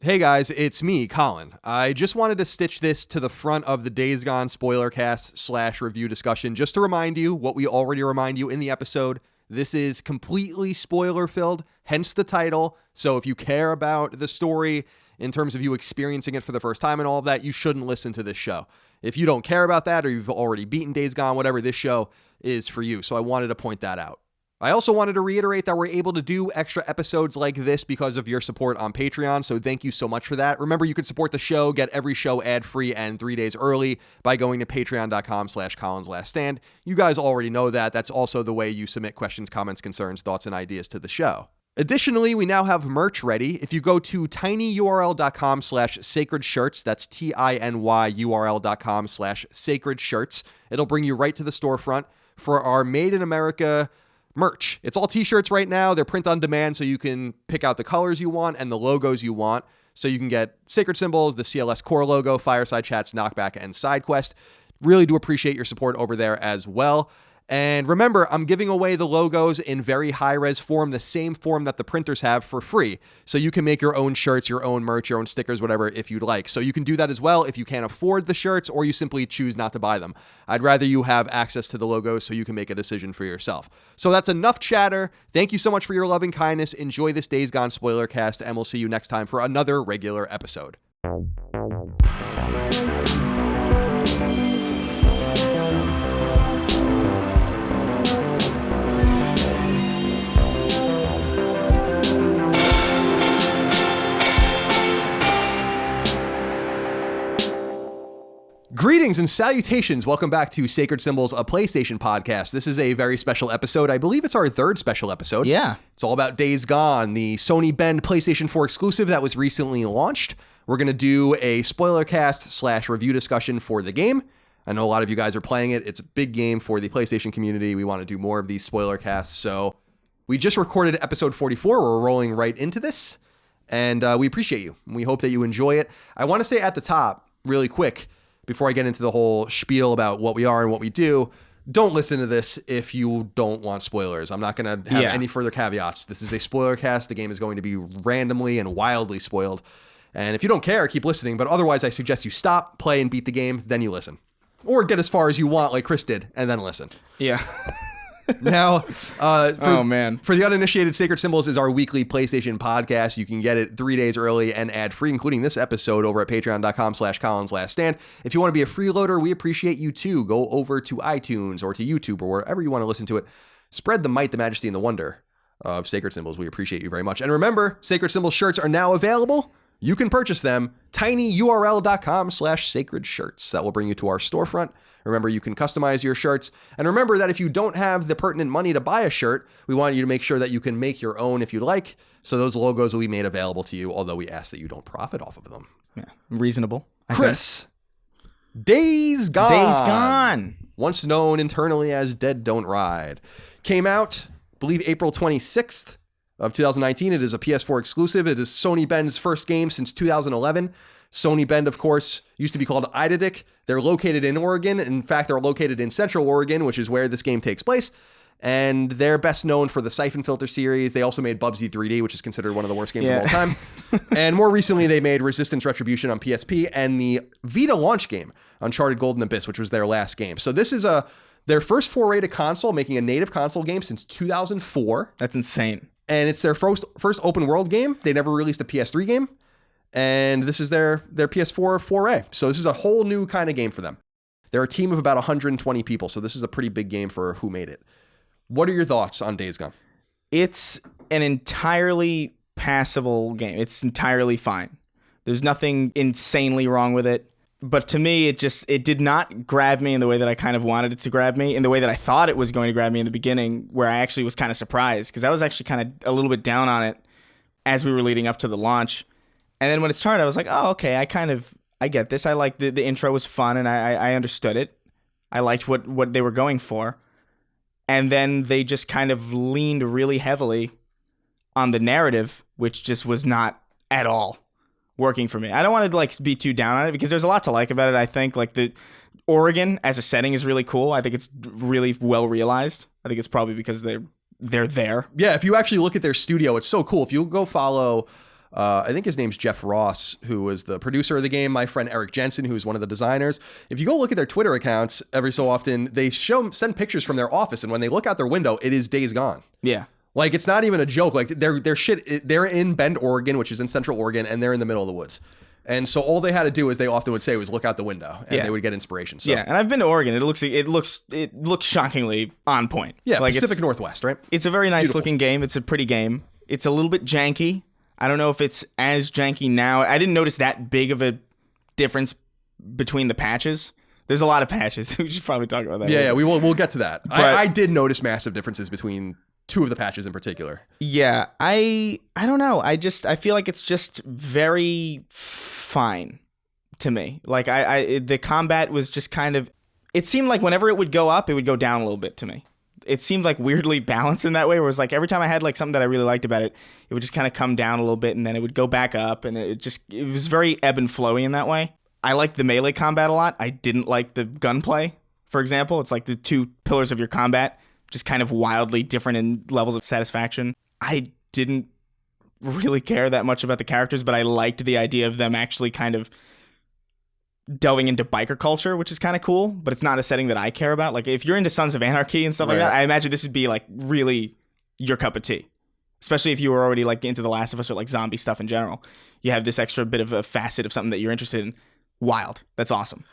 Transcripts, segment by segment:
Hey guys, it's me, Colin. I just wanted to stitch this to the front of the Days Gone Spoilercast / review discussion just to remind you what we already remind you in the episode. This is completely spoiler-filled, hence the title. So if you care about the story in terms of you experiencing it for the first time and all of that, you shouldn't listen to this show. If you don't care about that or you've already beaten Days Gone, whatever, this show is for you. So I wanted to point that out. I also wanted to reiterate that we're able to do extra episodes like this because of your support on Patreon, so thank you so much for that. Remember, you can support the show, get every show ad-free and 3 days early by going to patreon.com/ColinsLastStand. You guys already know that. That's also the way you submit questions, comments, concerns, thoughts, and ideas to the show. Additionally, we now have merch ready. If you go to tinyurl.com/sacredshirts, that's tinyurl.com/sacredshirts, it'll bring you right to the storefront for our Made in America merch. It's all t-shirts right now. They're print on demand, so you can pick out the colors you want and the logos you want. So you can get Sacred Symbols, the CLS Core logo, Fireside Chats, Knockback, and SideQuest. Really do appreciate your support over there as well. And remember, I'm giving away the logos in very high-res form, the same form that the printers have, for free. So you can make your own shirts, your own merch, your own stickers, whatever, if you'd like. So you can do that as well if you can't afford the shirts or you simply choose not to buy them. I'd rather you have access to the logos so you can make a decision for yourself. So that's enough chatter. Thank you so much for your loving kindness. Enjoy this Days Gone Spoilercast, and we'll see you next time for another regular episode. Greetings and salutations. Welcome back to Sacred Symbols, a PlayStation podcast. This is a very special episode. I believe it's our third special episode. Yeah. It's all about Days Gone, the Sony Bend PlayStation 4 exclusive that was recently launched. We're going to do a spoilercast / review discussion for the game. I know a lot of you guys are playing it. It's a big game for the PlayStation community. We want to do more of these spoiler casts. So we just recorded episode 44. We're rolling right into this, and we appreciate you. We hope that you enjoy it. I want to say at the top, really quick, before I get into the whole spiel about what we are and what we do, don't listen to this if you don't want spoilers. I'm not going to have any further caveats. This is a spoiler cast. The game is going to be randomly and wildly spoiled. And if you don't care, keep listening. But otherwise, I suggest you stop, play, and beat the game. Then you listen. Or get as far as you want, like Chris did, and then listen. Yeah. Now, for the uninitiated, Sacred Symbols is our weekly PlayStation podcast. You can get it 3 days early and ad-free, including this episode, over at patreon.com/ColinsLastStand. If you want to be a freeloader, we appreciate you too. Go over to iTunes or to YouTube or wherever you want to listen to it. Spread the might, the majesty, and the wonder of Sacred Symbols. We appreciate you very much. And remember, Sacred Symbols shirts are now available. You can purchase them, tinyurl.com/sacredshirts. That will bring you to our storefront. Remember, you can customize your shirts. And remember that if you don't have the pertinent money to buy a shirt, we want you to make sure that you can make your own if you'd like. So those logos will be made available to you, although we ask that you don't profit off of them. Yeah, reasonable. Chris, Days Gone. Days Gone. Once known internally as Dead Don't Ride. Came out, I believe, April 26th of 2019. It is a PS4 exclusive. It is Sony Bend's first game since 2011. Sony Bend, of course, used to be called Idadic. They're located in Oregon. In fact, they're located in Central Oregon, which is where this game takes place. And they're best known for the Syphon Filter series. They also made Bubsy 3D, which is considered one of the worst games of all time. And more recently, they made Resistance Retribution on PSP and the Vita launch game, Uncharted Golden Abyss, which was their last game. So this is their first foray to console, making a native console game since 2004. That's insane. And it's their first open world game. They never released a PS3 game. And this is their PS4 foray. So this is a whole new kind of game for them. They're a team of about 120 people. So this is a pretty big game for who made it. What are your thoughts on Days Gone? It's an entirely passable game. It's entirely fine. There's nothing insanely wrong with it. But to me, it did not grab me in the way that I kind of wanted it to grab me, in the way that I thought it was going to grab me in the beginning, where I actually was kind of surprised, because I was actually kind of a little bit down on it as we were leading up to the launch. And then when it started, I was like, oh, okay, I get this. I like the intro was fun, and I understood it. I liked what they were going for. And then they just kind of leaned really heavily on the narrative, which just was not at all working for me. I don't want to be too down on it, because there's a lot to like about it. I think the Oregon as a setting is really cool. I think it's really well realized. I think it's probably because they're there. Yeah, if you actually look at their studio, it's so cool. If you go follow I think his name's Jeff Ross, who was the producer of the game. My friend Eric Jensen, who's one of the designers. If you go look at their Twitter accounts every so often, they send pictures from their office, and when they look out their window, it is Days Gone. Yeah. Like, it's not even a joke. Like, they're in Bend, Oregon, which is in Central Oregon, and they're in the middle of the woods. And so all they had to do, as they often would say, was look out the window, and they would get inspiration. So. Yeah, and I've been to Oregon. It looks shockingly on point. Yeah, like Pacific Northwest, right? It's a very nice looking game. It's a pretty game. It's a little bit janky. I don't know if it's as janky now. I didn't notice that big of a difference between the patches. There's a lot of patches. We should probably talk about that. Yeah, we'll get to that. I did notice massive differences between two of the patches in particular. Yeah, I don't know. I feel like it's just very fine to me. Like the combat was just kind of, it seemed like whenever it would go up, it would go down a little bit to me. It seemed like weirdly balanced in that way, where it's like every time I had like something that I really liked about it, it would just kind of come down a little bit and then it would go back up, and it was very ebb and flowy in that way. I liked the melee combat a lot. I didn't like the gunplay, for example. It's like the two pillars of your combat, just kind of wildly different in levels of satisfaction. I didn't really care that much about the characters, but I liked the idea of them actually kind of delving into biker culture, which is kind of cool, but it's not a setting that I care about. Like, if you're into Sons of Anarchy and stuff like that, I imagine this would be like really your cup of tea. Especially if you were already like into The Last of Us or like zombie stuff in general. You have this extra bit of a facet of something that you're interested in. Wild. That's awesome.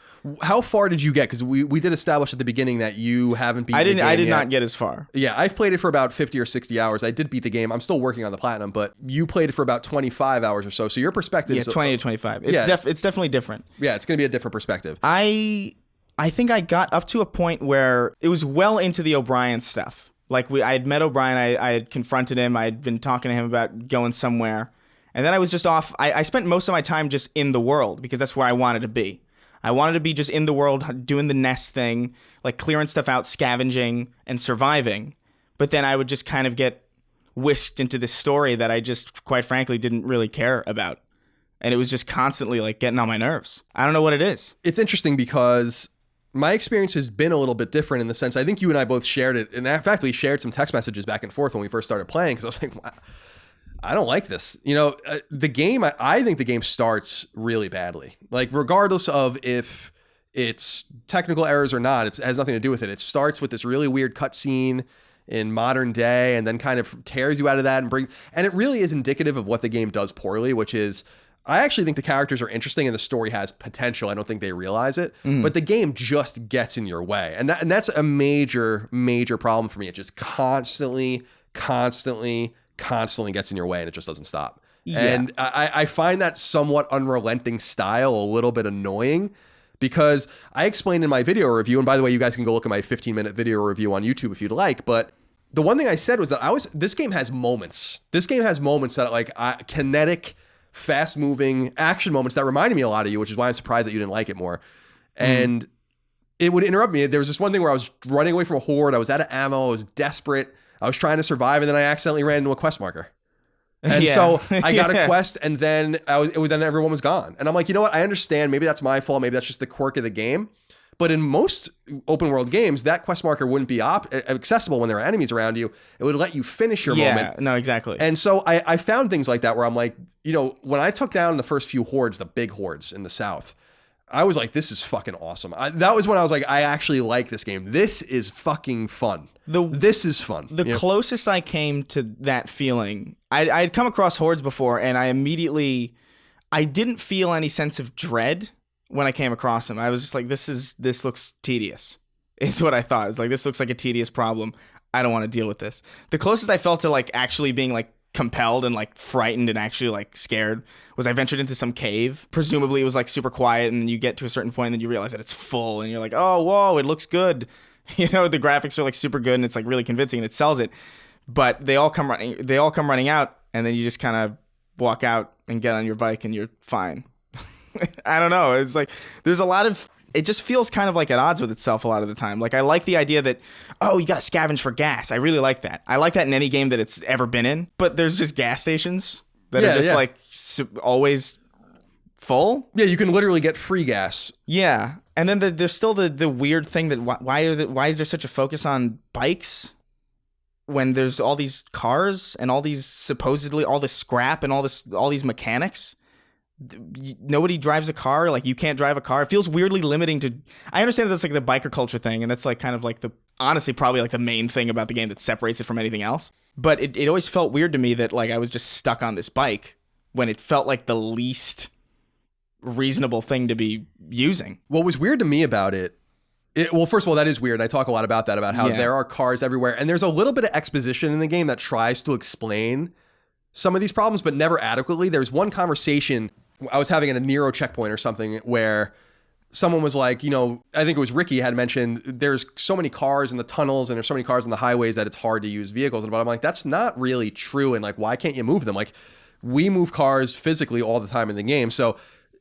How far did you get? Because we did establish at the beginning that you haven't beaten the game I did yet. not get as far. Yeah, I've played it for about 50 or 60 hours. I did beat the game. I'm still working on the platinum, but you played it for about 25 hours or so. So your perspective is 20 to 25. It's definitely different. Yeah, it's going to be a different perspective. I think I got up to a point where it was well into the O'Brien stuff. Like, I had met O'Brien, I had confronted him, I had been talking to him about going somewhere, and then I was just off. I spent most of my time just in the world, because that's where I wanted to be. I wanted to be just in the world, doing the nest thing, like clearing stuff out, scavenging, and surviving. But then I would just kind of get whisked into this story that I just, quite frankly, didn't really care about. And it was just constantly like getting on my nerves. I don't know what it is. It's interesting because my experience has been a little bit different in the sense, I think you and I both shared it. And in fact, we shared some text messages back and forth when we first started playing, because I was like, wow, I don't like this. You know, the game, I think the game starts really badly. Like, regardless of if it's technical errors or not, it has nothing to do with it. It starts with this really weird cutscene in modern day and then kind of tears you out of that and it really is indicative of what the game does poorly, which is, I actually think the characters are interesting and the story has potential. I don't think they realize it, but the game just gets in your way. And that's a major, major problem for me. It just constantly gets in your way, and it just doesn't stop. Yeah. And I find that somewhat unrelenting style a little bit annoying, because I explained in my video review, and by the way, you guys can go look at my 15-minute video review on YouTube if you'd like, but the one thing I said was that this game has moments. This game has moments that like kinetic, fast-moving action moments that reminded me a lot of you, which is why I'm surprised that you didn't like it more. And it would interrupt me. There was this one thing where I was running away from a horde. I was out of ammo. I was desperate. I was trying to survive, and then I accidentally ran into a quest marker. And so I got a quest, and then then everyone was gone. And I'm like, you know what? I understand. Maybe that's my fault. Maybe that's just the quirk of the game. But in most open world games, that quest marker wouldn't be accessible when there are enemies around you. It would let you finish your moment. Yeah, no, exactly. And so I found things like that where I'm like, you know, when I took down the first few hordes, the big hordes in the south, I was like, this is fucking awesome. That was when I was like, I actually like this game. This is fucking fun. This is fun. The closest I came to that feeling, I had come across hordes before, and I didn't feel any sense of dread when I came across them. I was just like, this looks tedious, is what I thought. It's like, this looks like a tedious problem. I don't want to deal with this. The closest I felt to like actually being like compelled and like frightened and actually like scared was I ventured into some cave. Presumably it was like super quiet, and then you get to a certain point and then you realize that it's full, and you're like, oh, whoa, it looks good. You know, the graphics are like super good and it's like really convincing and it sells it. But they all come running out, and then you just kind of walk out and get on your bike and you're fine. I don't know. It's like there's a lot of, it just feels kind of like at odds with itself a lot of the time. Like, I like the idea that, oh, you got to scavenge for gas. I really like that. I like that in any game that it's ever been in. But there's just gas stations that are just like always full. Yeah, you can literally get free gas. Yeah. And then there's still the weird thing that why is there such a focus on bikes? when there's all these cars and all these supposedly all this scrap and all these mechanics. Nobody drives a car. Like, you can't drive a car. It feels weirdly limiting to. I understand that's like the biker culture thing, and that's like kind of like honestly probably like the main thing about the game that separates it from anything else. But it always felt weird to me that like I was just stuck on this bike when it felt like the least reasonable thing to be using. What was weird to me about it, well, first of all, that is weird. I talk a lot about that, about how there are cars everywhere, and there's a little bit of exposition in the game that tries to explain some of these problems, but never adequately. There's one conversation I was having at a Nero checkpoint or something where someone was like, you know, I think it was Ricky had mentioned there's so many cars in the tunnels and there's so many cars on the highways that it's hard to use vehicles. But I'm like, that's not really true. And like, why can't you move them? Like, we move cars physically all the time in the game. So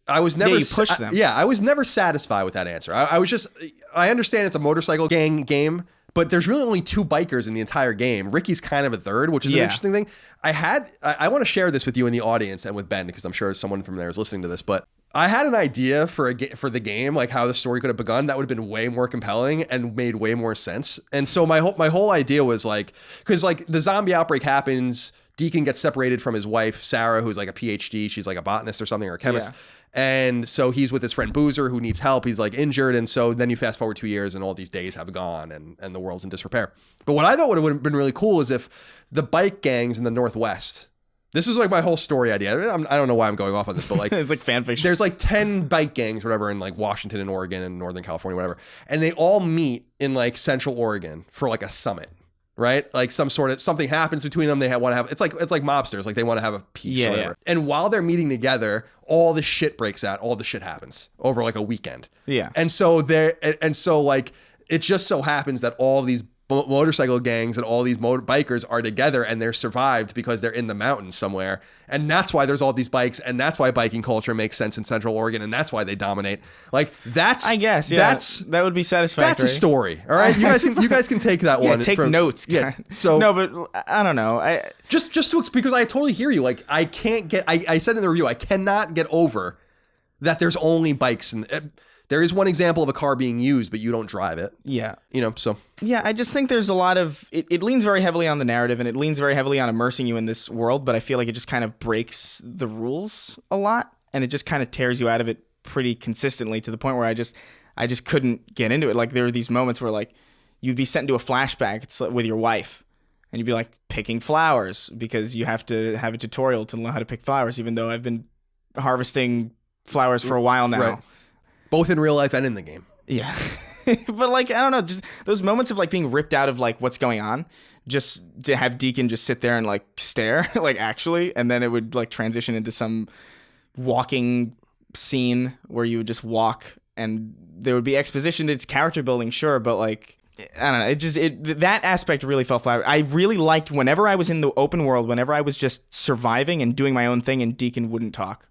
I was never, you push them. I was never satisfied with that answer. I was just, I understand it's a motorcycle gang game, but there's really only 2 bikers in the entire game. Ricky's kind of a third, which is an interesting thing. I want to share this with you in the audience and with Ben, because I'm sure someone from there is listening to this, but I had an idea for the game, like how the story could have begun. That would have been way more compelling and made way more sense. And so my whole idea was like, because like the zombie outbreak happens, Deacon gets separated from his wife, Sarah, who's like a PhD. She's like a botanist or something, or a chemist. Yeah. And so he's with his friend Boozer, who needs help. He's like injured. And so then you fast forward 2 years and all these days have gone and the world's in disrepair. But what I thought would have been really cool is if the bike gangs in the Northwest, this is like my whole story idea. I don't know why I'm going off on this, but like it's like fan fiction. There's like 10 bike gangs, whatever, in like Washington and Oregon and Northern California, whatever. And they all meet in like Central Oregon for like a summit. Right? Like something happens between them. They want to have, it's like mobsters. Like they want to have a peace or whatever. Yeah. And while they're meeting together, all the shit breaks out. All the shit happens over like a weekend. Yeah. And so like, it just so happens that all these motorcycle gangs and all these bikers are together and they're survived because they're in the mountains somewhere. And that's why there's all these bikes. And that's why biking culture makes sense in Central Oregon. And that's why they dominate. Like that's, I guess, yeah, that would be satisfactory. That's a story. All right. You guys can take that one. Take notes. Yeah. So no, but I don't know. Because I totally hear you. Like I can't get, I said in the review, I cannot get over that there's only bikes and there is one example of a car being used, but you don't drive it. Yeah. You know, so. Yeah, I just think there's a lot of... It leans very heavily on the narrative, and it leans very heavily on immersing you in this world, but I feel like it just kind of breaks the rules a lot, and it just kind of tears you out of it pretty consistently to the point where I just couldn't get into it. Like, there are these moments where, like, you'd be sent into a flashback with your wife, and you'd be, like, picking flowers, because you have to have a tutorial to learn how to pick flowers, even though I've been harvesting flowers for a while now. Right. Both in real life and in the game. Yeah. But like, I don't know, just those moments of like being ripped out of like what's going on, just to have Deacon just sit there and like stare, like actually, and then it would like transition into some walking scene where you would just walk and there would be exposition that's character building, sure, but like, I don't know, that aspect really fell flat. I really liked whenever I was in the open world, whenever I was just surviving and doing my own thing and Deacon wouldn't talk.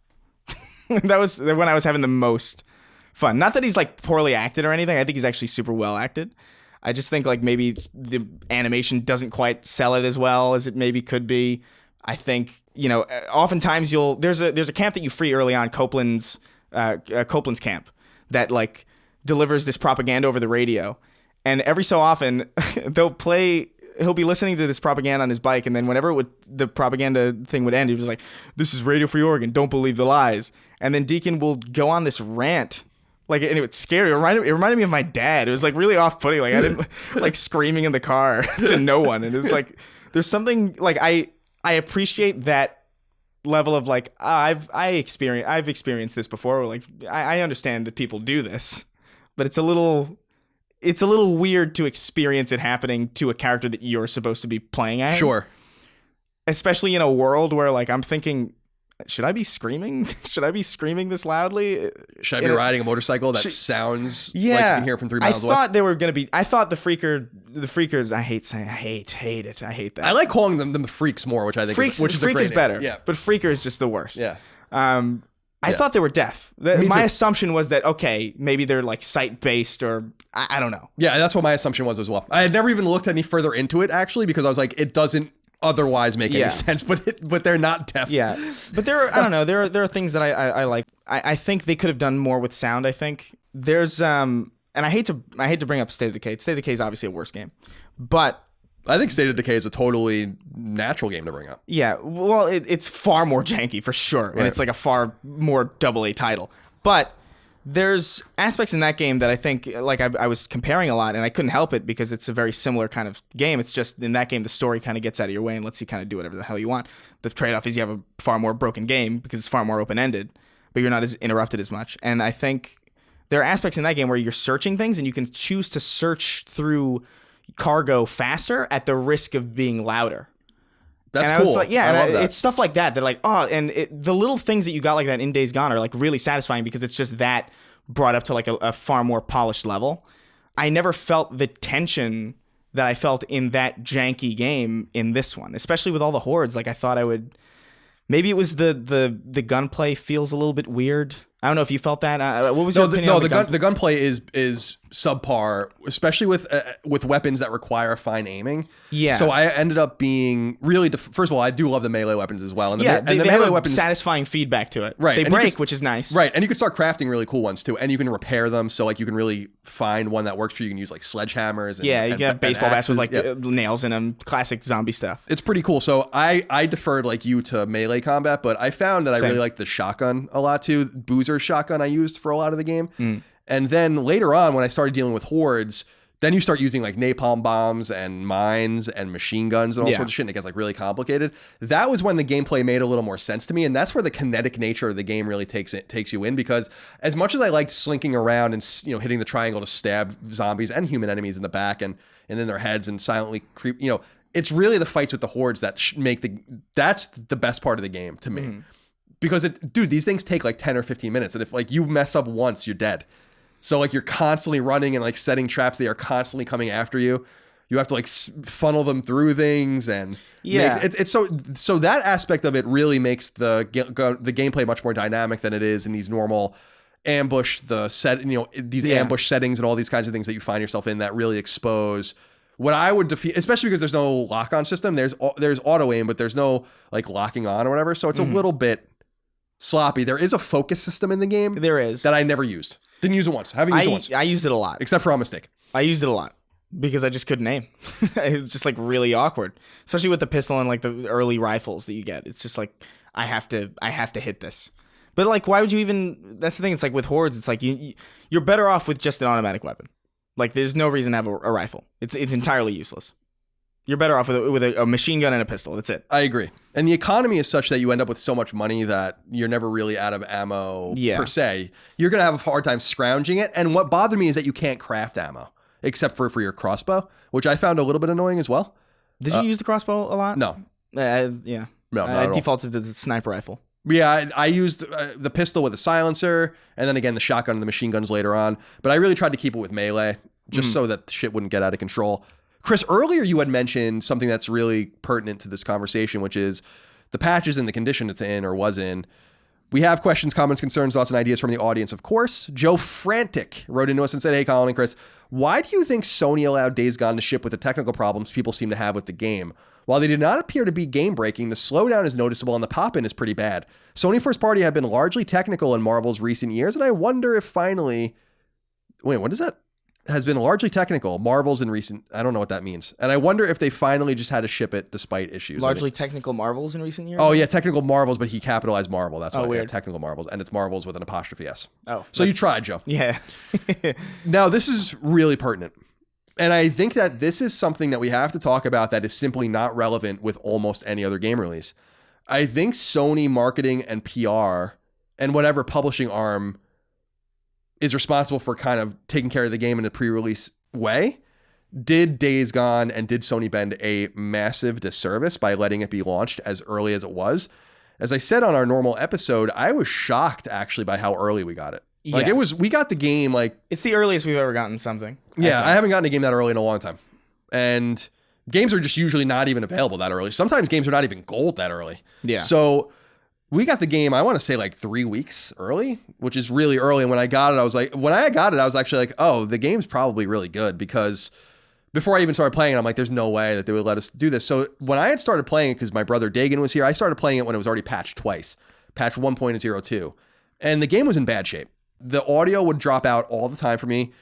That was when I was having the most fun. Not that he's like poorly acted or anything. I think he's actually super well acted. I just think like maybe the animation doesn't quite sell it as well as it maybe could be. I think, you know, oftentimes there's a camp that you free early on, Copeland's camp, that like delivers this propaganda over the radio. And every so often he'll be listening to this propaganda on his bike, and then whenever the propaganda thing would end, he was like, "This is Radio Free Oregon, don't believe the lies." And then Deacon will go on this rant. Like, and it was scary. It reminded me of my dad. It was like really off-putting. Like I didn't like screaming in the car to no one. And it's like there's something like I appreciate that level of like I've experienced this before. Like I understand that people do this, but it's a little weird to experience it happening to a character that you're supposed to be playing as. Sure. Especially in a world where like I'm thinking, should I be screaming? Should I be screaming this loudly? Should I be riding a motorcycle that sounds like you can hear from 3 miles away? I thought they were going to be... I thought the freakers... I hate it. I hate that. I like calling them the freaks more, which I think freaks, is a freak great is name. better. Yeah. But freaker is just the worst. Yeah. I thought they were deaf. My assumption was that, okay, maybe they're like sight-based or... I don't know. Yeah, that's what my assumption was as well. I had never even looked any further into it, actually, because I was like, it doesn't otherwise make any sense, but they're not deaf. Yeah, but I don't know, there are things that I like. I think they could have done more with sound. I think there's and I hate to bring up State of Decay. State of Decay is obviously a worse game, but I think State of Decay is a totally natural game to bring up. Yeah, well, it's far more janky for sure, and it's like a far more AA title. But there's aspects in that game that I think, like I was comparing a lot, and I couldn't help it because it's a very similar kind of game. It's just in that game, the story kind of gets out of your way and lets you kind of do whatever the hell you want. The trade-off is you have a far more broken game because it's far more open-ended, but you're not as interrupted as much. And I think there are aspects in that game where you're searching things and you can choose to search through cargo faster at the risk of being louder. That's and cool. I was like, yeah, I love that. It's stuff like that. They're like, oh, and the little things that you got like that in Days Gone are like really satisfying because it's just that brought up to like a far more polished level. I never felt the tension that I felt in that janky game in this one, especially with all the hordes. Like I thought I would. Maybe it was the gunplay feels a little bit weird. I don't know if you felt that. What was your opinion on the gunplay is subpar, especially with weapons that require fine aiming. Yeah. So I ended up being really first of all, I do love the melee weapons as well, and they melee have weapons satisfying feedback to it. Right, They and break, which is nice. Right, and you can start crafting really cool ones too, and you can repair them. So like you can really find one that works for you. You can use like sledgehammers. And, you can have baseball bats with like nails in them, classic zombie stuff. It's pretty cool. So I deferred like you to melee combat, but I found that I really liked the shotgun a lot too. Boozer's shotgun I used for a lot of the game. And then later on when I started dealing with hordes, then you start using like napalm bombs and mines and machine guns and all sorts of shit, and it gets like really complicated. That was when the gameplay made a little more sense to me, and that's where the kinetic nature of the game really takes you in, because as much as I liked slinking around and hitting the triangle to stab zombies and human enemies in the back and in their heads and silently creep, it's really the fights with the hordes that that's the best part of the game to me. Because these things take like 10 or 15 minutes. And if like you mess up once, you're dead. So like you're constantly running and like setting traps. They are constantly coming after you. You have to like funnel them through things. And it's so that aspect of it really makes the gameplay much more dynamic than it is in these normal ambush, ambush settings and all these kinds of things that you find yourself in that really expose what I would defeat, especially because there's no lock-on system. There's auto aim, but there's no like locking on or whatever. So it's a little bit sloppy. There is a focus system in the game. There is. That I never used. Didn't use it once. Haven't used it once. I used it a lot. Except for on mistake. I used it a lot because I just couldn't aim. It was just like really awkward, especially with the pistol and like the early rifles that you get. It's just like I have to hit this. But like, why would you even? That's the thing. It's like with hordes. It's like you're better off with just an automatic weapon. Like there's no reason to have a rifle. It's entirely useless. You're better off with a machine gun and a pistol. That's it. I agree. And the economy is such that you end up with so much money that you're never really out of ammo per se. You're going to have a hard time scrounging it. And what bothered me is that you can't craft ammo except for your crossbow, which I found a little bit annoying as well. Did you use the crossbow a lot? No. Yeah. No, I defaulted to the sniper rifle. Yeah, I used the pistol with a silencer, and then again the shotgun and the machine guns later on. But I really tried to keep it with melee, just so that shit wouldn't get out of control. Chris, earlier you had mentioned something that's really pertinent to this conversation, which is the patches and the condition it's in or was in. We have questions, comments, concerns, thoughts, and ideas from the audience, of course. Joe Frantic wrote into us and said, "Hey, Colin and Chris, why do you think Sony allowed Days Gone to ship with the technical problems people seem to have with the game? While they did not appear to be game-breaking, the slowdown is noticeable and the pop-in is pretty bad. Sony first party have been largely technical in Marvel's recent years, and I wonder if finally..." Wait, what is that? Has been largely technical. Marvels in recent... I don't know what that means. And I wonder if they finally just had to ship it despite issues. Largely technical Marvels in recent years? Oh, yeah, technical Marvels, but he capitalized Marvel. That's why weird. Technical Marvels. And it's Marvels with an apostrophe S. Oh. So you tried, Joe. Yeah. Now, this is really pertinent. And I think that this is something that we have to talk about that is simply not relevant with almost any other game release. I think Sony marketing and PR and whatever publishing arm is responsible for kind of taking care of the game in a pre-release way, did Days Gone and did Sony Bend a massive disservice by letting it be launched as early as it was. As I said on our normal episode, I was shocked actually by how early we got it. Yeah. Like we got the game like... It's the earliest we've ever gotten something. Yeah, I haven't gotten a game that early in a long time. And games are just usually not even available that early. Sometimes games are not even gold that early. Yeah. So... we got the game, I want to say like 3 weeks early, which is really early. And when I got it, I was actually like, oh, the game's probably really good, because before I even started playing it, I'm like, there's no way that they would let us do this. So when I had started playing it, because my brother Dagan was here, I started playing it when it was already patched twice, patch 1.02. And the game was in bad shape. The audio would drop out all the time for me.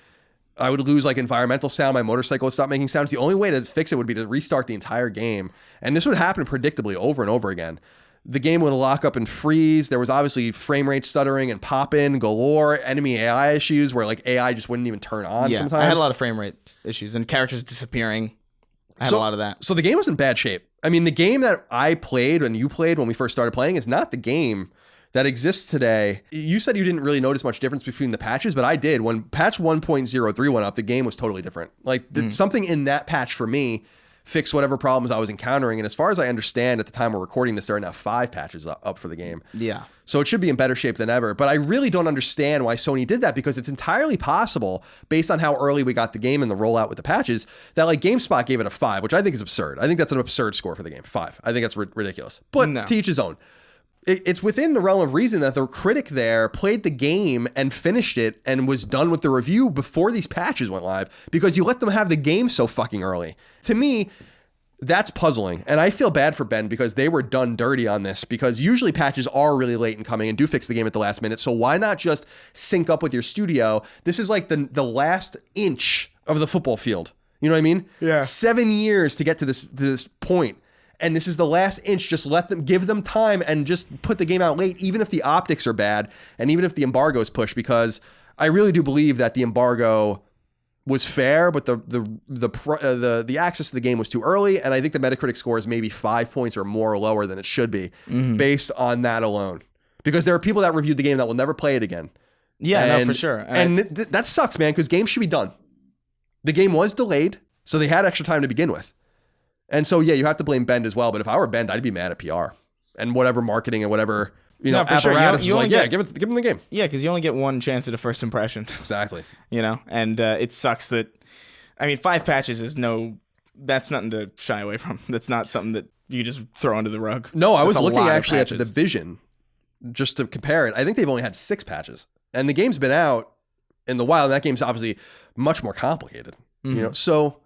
I would lose like environmental sound. My motorcycle would stop making sounds. The only way to fix it would be to restart the entire game. And this would happen predictably over and over again. The game would lock up and freeze. There was obviously frame rate stuttering and pop-in galore, enemy AI issues where like AI just wouldn't even turn on sometimes. I had a lot of frame rate issues and characters disappearing. I had a lot of that. So the game was in bad shape. I mean, the game that I played and you played when we first started playing is not the game that exists today. You said you didn't really notice much difference between the patches, but I did. When patch 1.03 went up, the game was totally different. Like something in that patch for me fixed whatever problems I was encountering. And as far as I understand, at the time we're recording this, there are now 5 patches up for the game. Yeah. So it should be in better shape than ever. But I really don't understand why Sony did that, because it's entirely possible, based on how early we got the game and the rollout with the patches, that like GameSpot gave it a 5, which I think is absurd. I think that's an absurd score for the game. 5. I think that's ridiculous. But to each his own. It's within the realm of reason that the critic there played the game and finished it and was done with the review before these patches went live, because you let them have the game so fucking early. To me, that's puzzling. And I feel bad for Ben, because they were done dirty on this, because usually patches are really late in coming and do fix the game at the last minute. So why not just sync up with your studio? This is like the last inch of the football field. You know what I mean? Yeah. 7 years to get to this point. And this is the last inch. Just give them time and just put the game out late, even if the optics are bad and even if the embargo is pushed, because I really do believe that the embargo was fair, but the access to the game was too early. And I think the Metacritic score is maybe 5 points or more lower than it should be based on that alone, because there are people that reviewed the game that will never play it again. Yeah, no, for sure. And that sucks, man, because games should be done. The game was delayed, so they had extra time to begin with. And so, yeah, you have to blame Bend as well. But if I were Bend, I'd be mad at PR and whatever marketing and whatever, apparatus. Sure. You like, give them the game. Yeah, because you only get one chance at a first impression. Exactly. And it sucks that, 5 patches is that's nothing to shy away from. That's not something that you just throw under the rug. No, I was looking actually at the division just to compare it. I think they've only had 6 patches. And the game's been out in the wild. And that game's obviously much more complicated. So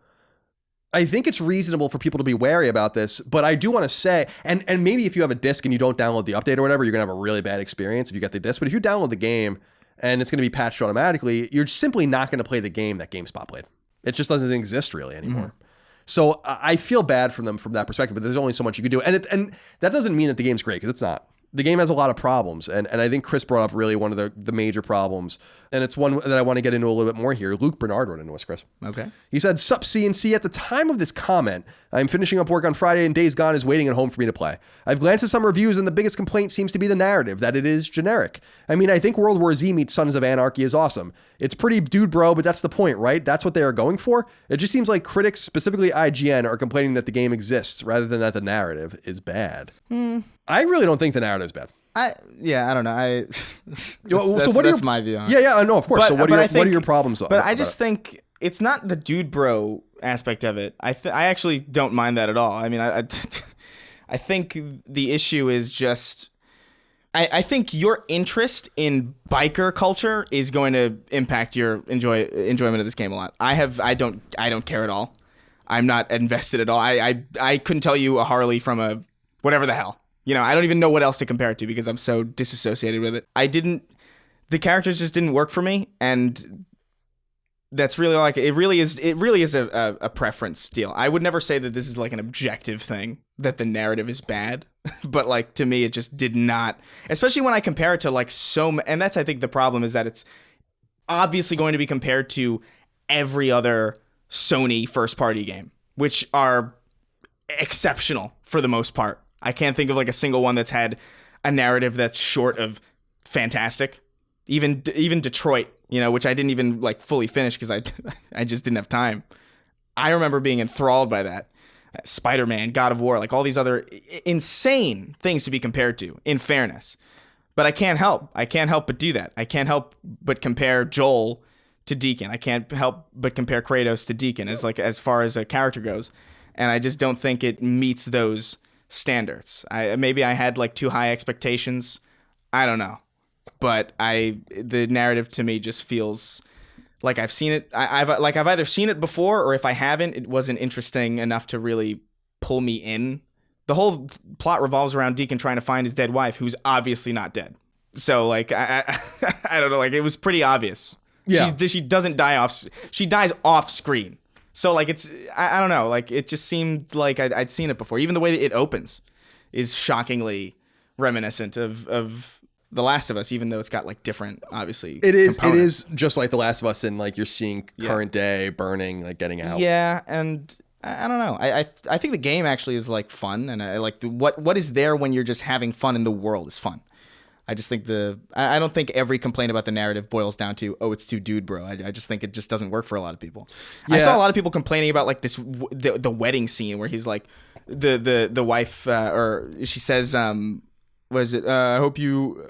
I think it's reasonable for people to be wary about this, but I do want to say, and maybe if you have a disc and you don't download the update or whatever, you're going to have a really bad experience if you get the disc. But if you download the game and it's going to be patched automatically, you're simply not going to play the game that GameSpot played. It just doesn't exist really anymore. So I feel bad for them from that perspective, but there's only so much you can do. And that doesn't mean that the game's great, because it's not. The game has a lot of problems, and I think Chris brought up really one of the major problems, and it's one that I want to get into a little bit more here. Luke Bernard wrote into us, Chris. Okay. He said, "Sup CNC, at the time of this comment, I'm finishing up work on Friday and Days Gone is waiting at home for me to play. I've glanced at some reviews and the biggest complaint seems to be the narrative, that it is generic. I think World War Z meets Sons of Anarchy is awesome. It's pretty dude bro, but that's the point, right? That's what they are going for. It just seems like critics, specifically IGN, are complaining that the game exists rather than that the narrative is bad." I really don't think the narrative is bad. I don't know. That's my view on it. Yeah, no, of course. But, so what are your problems? But I just think it's not the dude bro aspect of it. I actually don't mind that at all. I think the issue is just, I think your interest in biker culture is going to impact your enjoyment of this game a lot. I don't care at all. I'm not invested at all. I couldn't tell you a Harley from a whatever the hell. I don't even know what else to compare it to because I'm so disassociated with it. The characters just didn't work for me, and that's really it really is a preference deal. I would never say that this is like an objective thing, that the narrative is bad, but to me it just did not, especially when I compare it to and that's I think the problem is that it's obviously going to be compared to every other Sony first party game, which are exceptional for the most part. I can't think of a single one that's had a narrative that's short of fantastic. Even Detroit, which I didn't even fully finish because I just didn't have time. I remember being enthralled by that. Spider-Man, God of War, all these other insane things to be compared to, in fairness. But I can't help but do that. I can't help but compare Joel to Deacon. I can't help but compare Kratos to Deacon as far as a character goes. And I just don't think it meets those standards. Maybe I had too high expectations. I don't know. But the narrative to me just feels like I've seen it. I've either seen it before, or if I haven't, it wasn't interesting enough to really pull me in. The whole plot revolves around Deacon trying to find his dead wife, who's obviously not dead. So I don't know. It was pretty obvious Yeah. She doesn't die off. She dies off screen. So like I don't know. Like it just seemed like I'd seen it before. Even the way that it opens is shockingly reminiscent of The Last of Us, even though it's got like different, obviously. It is components. just like The Last of Us, and like you're seeing current day burning, like getting out. Yeah, and I don't know. I think the game actually is like fun, and I like what is there when you're just having fun in the world is fun. I just think I don't think every complaint about the narrative boils down to, oh, it's too dude bro. I just think it just doesn't work for a lot of people. Yeah. I saw a lot of people complaining about like the wedding scene where he's like the wife or she says was it I hope you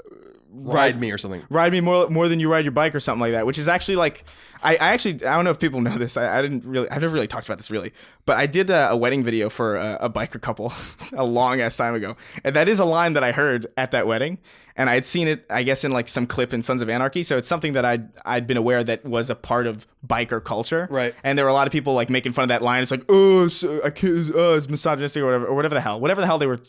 Ride me or something. Ride me more than you ride your bike or something like that, which is actually like I don't know if people know this. I've never really talked about this really, but I did a wedding video for a biker couple a long ass time ago, and that is a line that I heard at that wedding, and I had seen it I guess in like some clip in Sons of Anarchy, so it's something that I'd been aware that was a part of biker culture, right? And there were a lot of people like making fun of that line. It's like it's misogynistic or whatever the hell they were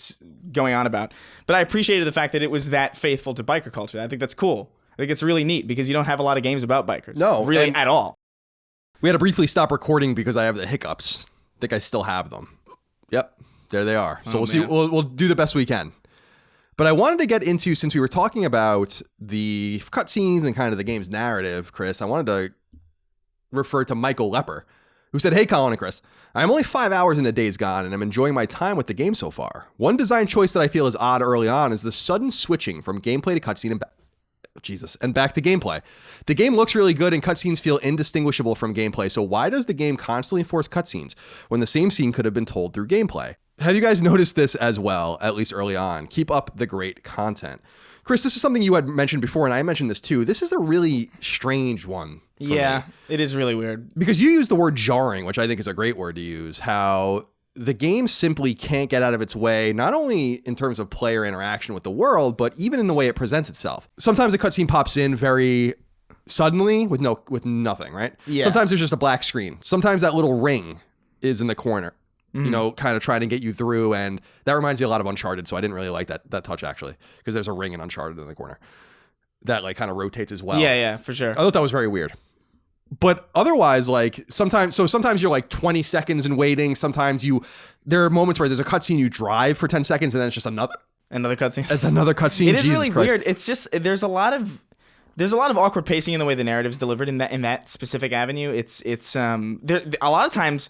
going on about. But I appreciated the fact that it was that faithful to biker culture. I think that's cool. I think it's really neat because you don't have a lot of games about bikers. No, really at all. We had to briefly stop recording because I have the hiccups. I think I still have them. Yep, there they are. So we'll see. We'll do the best we can. But I wanted to get into, since we were talking about the cutscenes and kind of the game's narrative, Chris, I wanted to refer to Michael Lepper, who said, "Hey, Colin and Chris, I'm only 5 hours into Days Gone, and I'm enjoying my time with the game so far. One design choice that I feel is odd early on is the sudden switching from gameplay to cutscene and back to gameplay. The game looks really good and cutscenes feel indistinguishable from gameplay, so why does the game constantly force cutscenes when the same scene could have been told through gameplay? Have you guys noticed this as well, at least early on? Keep up the great content." Chris, this is something you had mentioned before, and I mentioned this too. This is a really strange one. Yeah, it is really weird. Because you use the word jarring, which I think is a great word to use, how the game simply can't get out of its way, not only in terms of player interaction with the world, but even in the way it presents itself. Sometimes a cutscene pops in very suddenly with nothing, right? Yeah. Sometimes there's just a black screen. Sometimes that little ring is in the corner, you know, kind of trying to get you through. And that reminds me a lot of Uncharted. So I didn't really like that touch, actually, because there's a ring in Uncharted in the corner that like kind of rotates as well. Yeah, for sure. I thought that was very weird. But otherwise, like sometimes you're like 20 seconds and waiting. Sometimes there are moments where there's a cutscene, you drive for 10 seconds and then it's just another cutscene. It's another cutscene. It is really weird. It's just there's a lot of awkward pacing in the way the narrative's delivered in that specific avenue. It's there a lot of times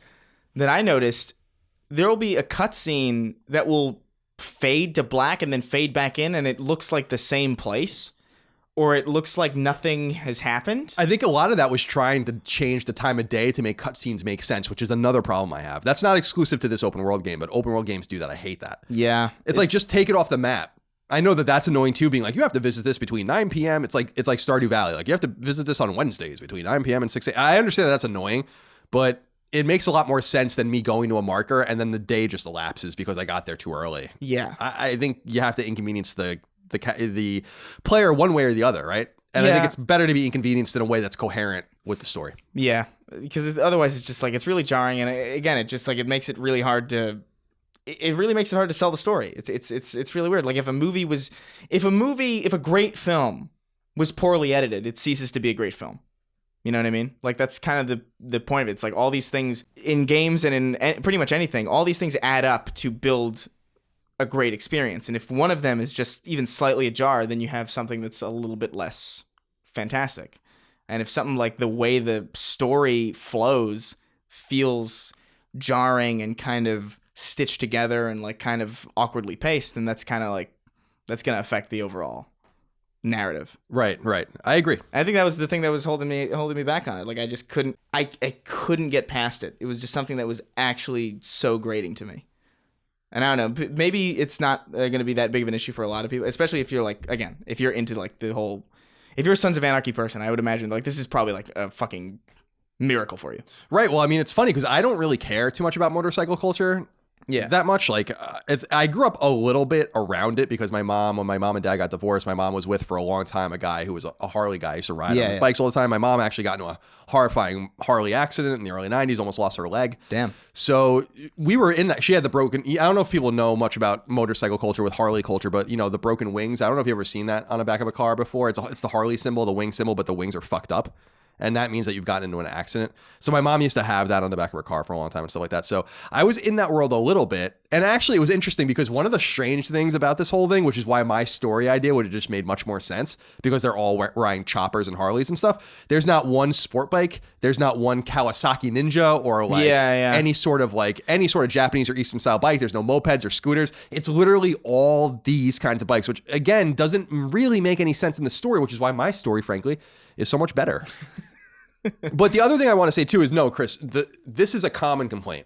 that I noticed there will be a cutscene that will fade to black and then fade back in, and it looks like the same place. Or it looks like nothing has happened. I think a lot of that was trying to change the time of day to make cutscenes make sense, which is another problem I have. That's not exclusive to this open world game, but open world games do that. I hate that. Yeah. It's like, just take it off the map. I know that that's annoying too, being like, you have to visit this between 9 p.m. It's like Stardew Valley. Like, you have to visit this on Wednesdays between 9 p.m. and 6 a.m. I understand that that's annoying, but it makes a lot more sense than me going to a marker and then the day just elapses because I got there too early. Yeah. I think you have to inconvenience the player one way or the other, right? And I think it's better to be inconvenienced in a way that's coherent with the story. Yeah, because otherwise it's just like it's really jarring, and again, it just like it makes it really hard to. It really makes it hard to sell the story. It's really weird. Like if a great film was poorly edited, it ceases to be a great film. You know what I mean? Like that's kind of the point of it. It's like all these things in games and in pretty much anything, all these things add up to build a great experience. And if one of them is just even slightly ajar, then you have something that's a little bit less fantastic. And if something like the way the story flows feels jarring and kind of stitched together and like kind of awkwardly paced, then that's kind of like that's going to affect the overall narrative. Right. I agree. I think that was the thing that was holding me back on it. Like I just couldn't couldn't get past it. It was just something that was actually so grating to me. And I don't know, maybe it's not going to be that big of an issue for a lot of people, especially if you're like, again, if you're into like the whole, if you're a Sons of Anarchy person, I would imagine like this is probably like a fucking miracle for you. Right. Well, I mean, it's funny because I don't really care too much about motorcycle culture. Yeah. That much. Like I grew up a little bit around it because when my mom and dad got divorced, my mom was with for a long time a guy who was a Harley guy. He used to ride on his bikes all the time. My mom actually got into a horrifying Harley accident in the early 90s, almost lost her leg. Damn. So we were in that. She had the broken, I don't know if people know much about motorcycle culture with Harley culture, but you know, the broken wings. I don't know if you've ever seen that on the back of a car before. It's the Harley symbol, the wing symbol, but the wings are fucked up. And that means that you've gotten into an accident. So my mom used to have that on the back of her car for a long time and stuff like that. So I was in that world a little bit. And actually, it was interesting because one of the strange things about this whole thing, which is why my story idea would have just made much more sense, because they're all riding choppers and Harleys and stuff. There's not one sport bike. There's not one Kawasaki Ninja or any sort of Japanese or Eastern style bike. There's no mopeds or scooters. It's literally all these kinds of bikes, which again doesn't really make any sense in the story, which is why my story, frankly, is so much better. But the other thing I want to say too is, no, Chris, this is a common complaint.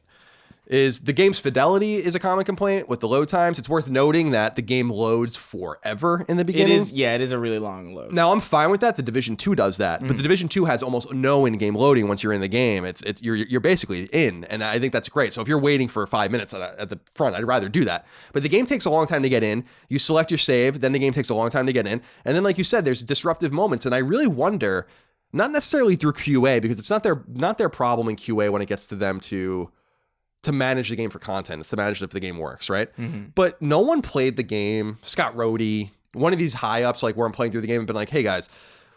Is the game's fidelity is a common complaint with the load times. It's worth noting that the game loads forever in the beginning. It is a really long load. Now I'm fine with that. The Division 2 does that, but the Division 2 has almost no in-game loading once you're in the game. You're basically in, and I think that's great. So if you're waiting for 5 minutes at the front, I'd rather do that. But the game takes a long time to get in. You select your save, then the game takes a long time to get in, and then like you said, there's disruptive moments, and I really wonder, not necessarily through QA, because it's not their problem in QA when it gets to them to manage the game for content. It's to manage if the game works, right? But no one played the game. Scott Rohde, one of these high ups, like where I'm playing through the game, and been like, hey guys,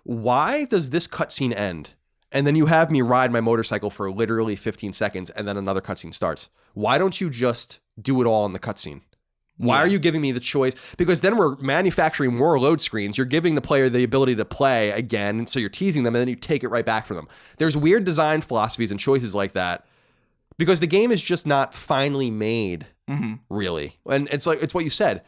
why does this cutscene end? And then you have me ride my motorcycle for literally 15 seconds and then another cutscene starts. Why don't you just do it all in the cutscene? Why are you giving me the choice? Because then we're manufacturing more load screens. You're giving the player the ability to play again. So you're teasing them and then you take it right back from them. There's weird design philosophies and choices like that because the game is just not finely made, really. And it's what you said.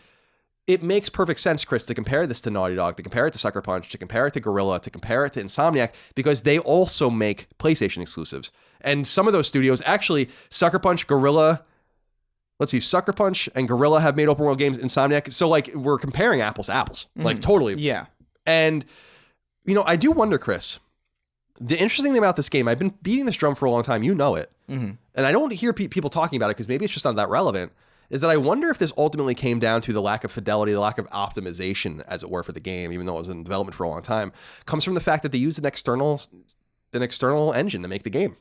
It makes perfect sense, Chris, to compare this to Naughty Dog, to compare it to Sucker Punch, to compare it to Guerrilla, to compare it to Insomniac, because they also make PlayStation exclusives. And some of those studios, actually, Sucker Punch, Guerrilla, Sucker Punch and Guerrilla have made open world games. Insomniac. So like we're comparing apples to apples, like totally. Yeah. And, I do wonder, Chris, the interesting thing about this game, I've been beating this drum for a long time. You know it. And I don't hear people talking about it because maybe it's just not that relevant, is that I wonder if this ultimately came down to the lack of fidelity, the lack of optimization, as it were, for the game, even though it was in development for a long time, comes from the fact that they used an external engine to make the game.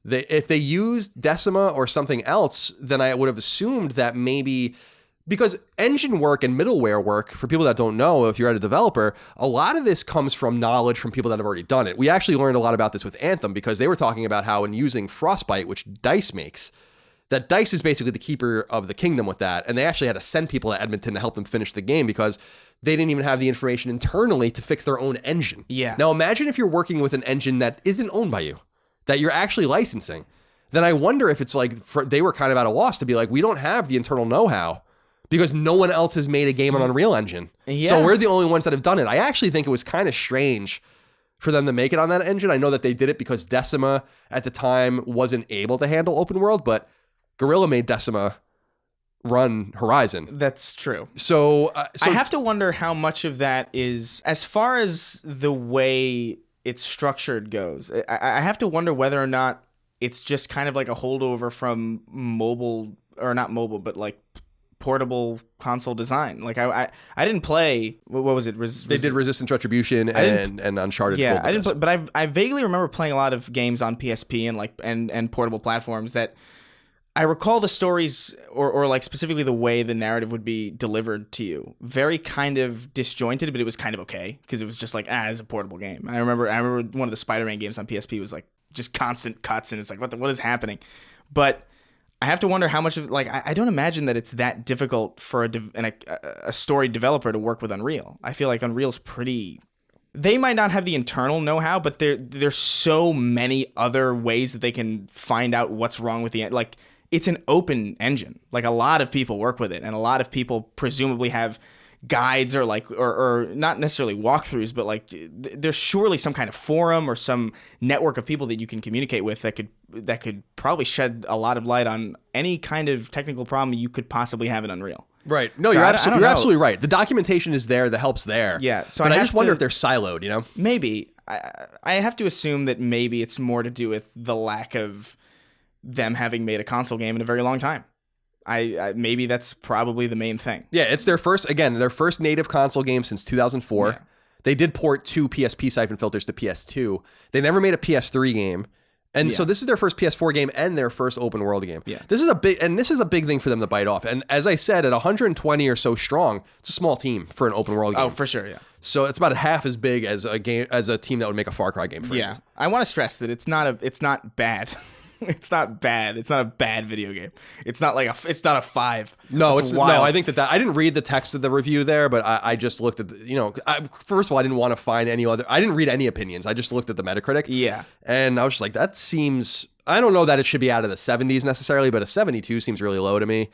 If they used Decima or something else, then I would have assumed that maybe, because engine work and middleware work, for people that don't know, if you're a developer, a lot of this comes from knowledge from people that have already done it. We actually learned a lot about this with Anthem because they were talking about how in using Frostbite, which DICE makes, that DICE is basically the keeper of the kingdom with that. And they actually had to send people to Edmonton to help them finish the game because they didn't even have the information internally to fix their own engine. Yeah. Now imagine if you're working with an engine that isn't owned by you, that you're actually licensing. Then I wonder if it's like they were kind of at a loss to be like, we don't have the internal know-how because no one else has made a game on Unreal Engine. Yeah. So we're the only ones that have done it. I actually think it was kind of strange for them to make it on that engine. I know that they did it because Decima at the time wasn't able to handle open world, but Guerrilla made Decima run Horizon. That's true. So I have to wonder how much of that is, as far as the way it's structured goes, I have to wonder whether or not it's just kind of like a holdover from mobile, or not mobile, but like portable console design. Like I didn't play, what was it? They did Resistance Retribution and Uncharted. Yeah, I didn't, but I vaguely remember playing a lot of games on PSP and portable platforms that I recall the stories or like specifically the way the narrative would be delivered to you. Very kind of disjointed, but it was kind of okay because it was just like, it's a portable game. I remember one of the Spider-Man games on PSP was like just constant cuts and it's like, what is happening? But I have to wonder how much of, like, I don't imagine that it's that difficult for a story developer to work with Unreal. I feel like Unreal's pretty... They might not have the internal know-how, but there's so many other ways that they can find out what's wrong with the... Like, it's an open engine. Like, a lot of people work with it, and a lot of people presumably have guides or like or not necessarily walkthroughs, but like there's surely some kind of forum or some network of people that you can communicate with that could probably shed a lot of light on any kind of technical problem you could possibly have in Unreal. Right. No, so you're absolutely right. The documentation is there, the help's there. Yeah. So but I just wonder if they're siloed, Maybe. I have to assume that maybe it's more to do with the lack of them having made a console game in a very long time. I maybe that's probably the main thing. Yeah, it's their first native console game since 2004. Yeah. They did port 2 PSP Syphon Filters to PS2. They never made a PS3 game. And so this is their first PS4 game and their first open world game. Yeah. This is a big thing for them to bite off. And as I said, at 120 or so strong, it's a small team for an open world game. Oh, for sure, yeah. So it's about half as big as a team that would make a Far Cry game, for instance. I want to stress that it's not bad. It's not bad. It's not a bad video game. It's not it's not a 5. No, it's wild. No. I think that I didn't read the text of the review there, but I just looked at first of all, I didn't want to find any other. I didn't read any opinions. I just looked at the Metacritic. Yeah, and I was just like, that seems. I don't know that it should be out of the 70s necessarily, but a 72 seems really low to me,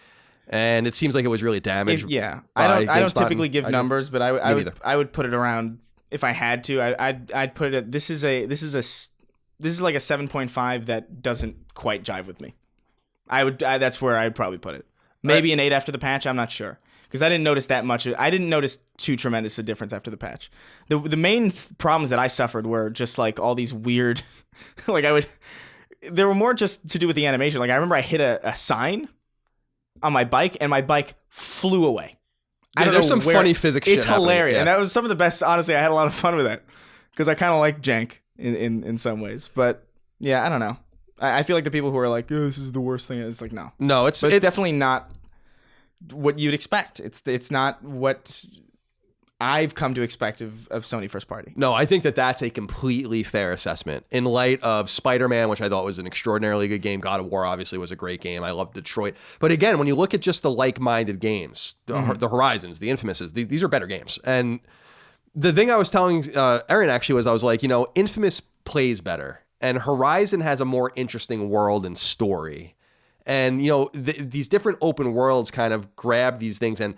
and it seems like it was really damaged. I don't typically give numbers, but I would put it around if I had to. I'd put it at this is like a 7.5 that doesn't quite jive with me. That's where I'd probably put it. Maybe an 8 after the patch. I'm not sure because I didn't notice that much. I didn't notice too tremendous a difference after the patch. The main problems that I suffered were just like all these weird, there were more just to do with the animation. Like I remember I hit a sign on my bike and my bike flew away. Yeah, there's some funny physics. It's shit hilarious, yeah. And that was some of the best. Honestly, I had a lot of fun with it because I kind of like jank in some ways. But yeah, I don't know. I feel like the people who are like, "Oh, this is the worst thing." It's like no, it's definitely not what you'd expect. It's not what I've come to expect of Sony first party. No, I think that that's a completely fair assessment in light of Spider-Man, which I thought was an extraordinarily good game. God of War obviously was a great game. I love Detroit. But again, when you look at just the like-minded games, the Horizons, the Infamouses, these are better games. And the thing I was telling Erin actually was I was like, Infamous plays better. And Horizon has a more interesting world and story. And, these different open worlds kind of grab these things. And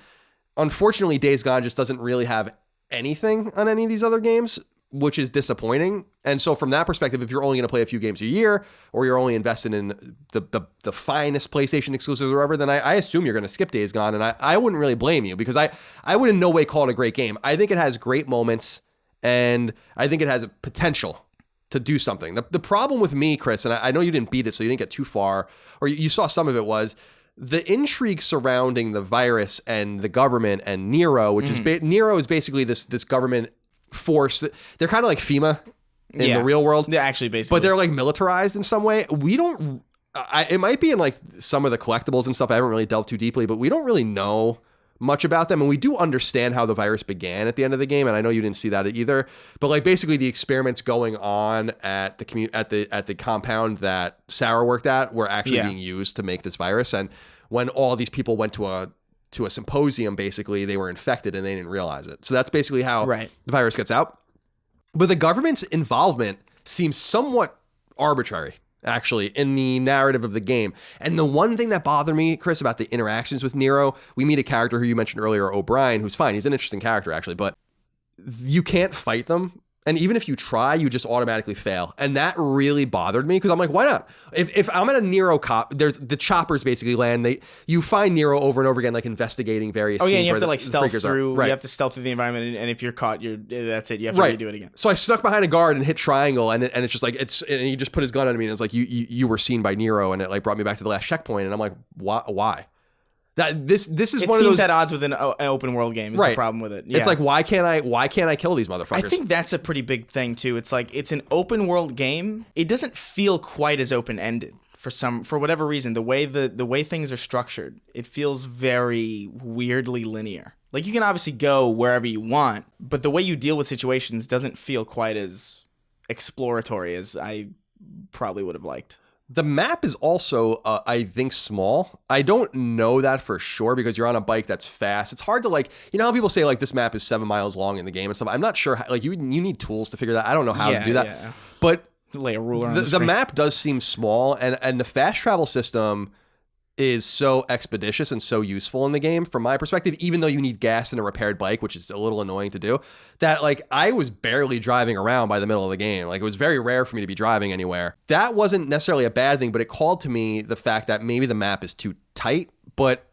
unfortunately, Days Gone just doesn't really have anything on any of these other games, which is disappointing. And so from that perspective, if you're only going to play a few games a year or you're only invested in the finest PlayStation exclusives or whatever, then I assume you're going to skip Days Gone. And I wouldn't really blame you because I would in no way call it a great game. I think it has great moments and I think it has a potential to do something. The problem with me, Chris, and I know you didn't beat it, so you didn't get too far, or you saw some of it, was the intrigue surrounding the virus and the government and Nero, which is Nero is basically this government force. They're kind of like FEMA in the real world. Yeah, actually, basically. But they're like militarized in some way. We don't... it might be in like some of the collectibles and stuff. I haven't really delved too deeply, but we don't really know much about them, and we do understand how the virus began at the end of the game, and I know you didn't see that either, but like basically the experiments going on at the compound that Sarah worked at were actually being used to make this virus, and when all these people went to a symposium, basically they were infected and they didn't realize it. So that's basically how the virus gets out. But the government's involvement seems somewhat arbitrary, actually, in the narrative of the game. And the one thing that bothered me, Chris, about the interactions with Nero, we meet a character who you mentioned earlier, O'Brien, who's fine. He's an interesting character, actually, but you can't fight them. And even if you try, you just automatically fail. And that really bothered me because I'm like, why not? If I'm at a Nero cop, there's the choppers basically land. You find Nero over and over again, like investigating various scenes. Oh, yeah, and you have to like stealth through. Right. You have to stealth through the environment, and if you're caught, that's it. You have to redo it again. So I stuck behind a guard and hit triangle, and it's just like and he just put his gun on me, and it's like you were seen by Nero, and it like brought me back to the last checkpoint, and I'm like, why? This is one of those at odds with an open world game. Is the problem with it? Yeah. It's like why can't I kill these motherfuckers? I think that's a pretty big thing too. It's like it's an open world game. It doesn't feel quite as open ended for whatever reason. The way things are structured, it feels very weirdly linear. Like you can obviously go wherever you want, but the way you deal with situations doesn't feel quite as exploratory as I probably would have liked. The map is also, I think, small. I don't know that for sure because you're on a bike that's fast. It's hard to how people say like this map is 7 miles long in the game and stuff. I'm not sure. You need tools to figure that. I don't know how to do that. Yeah. But lay a ruler on the map does seem small, and the fast travel system is so expeditious and so useful in the game from my perspective, even though you need gas and a repaired bike, which is a little annoying to do, that like I was barely driving around by the middle of the game. Like it was very rare for me to be driving anywhere. That wasn't necessarily a bad thing, but it called to me the fact that maybe the map is too tight, but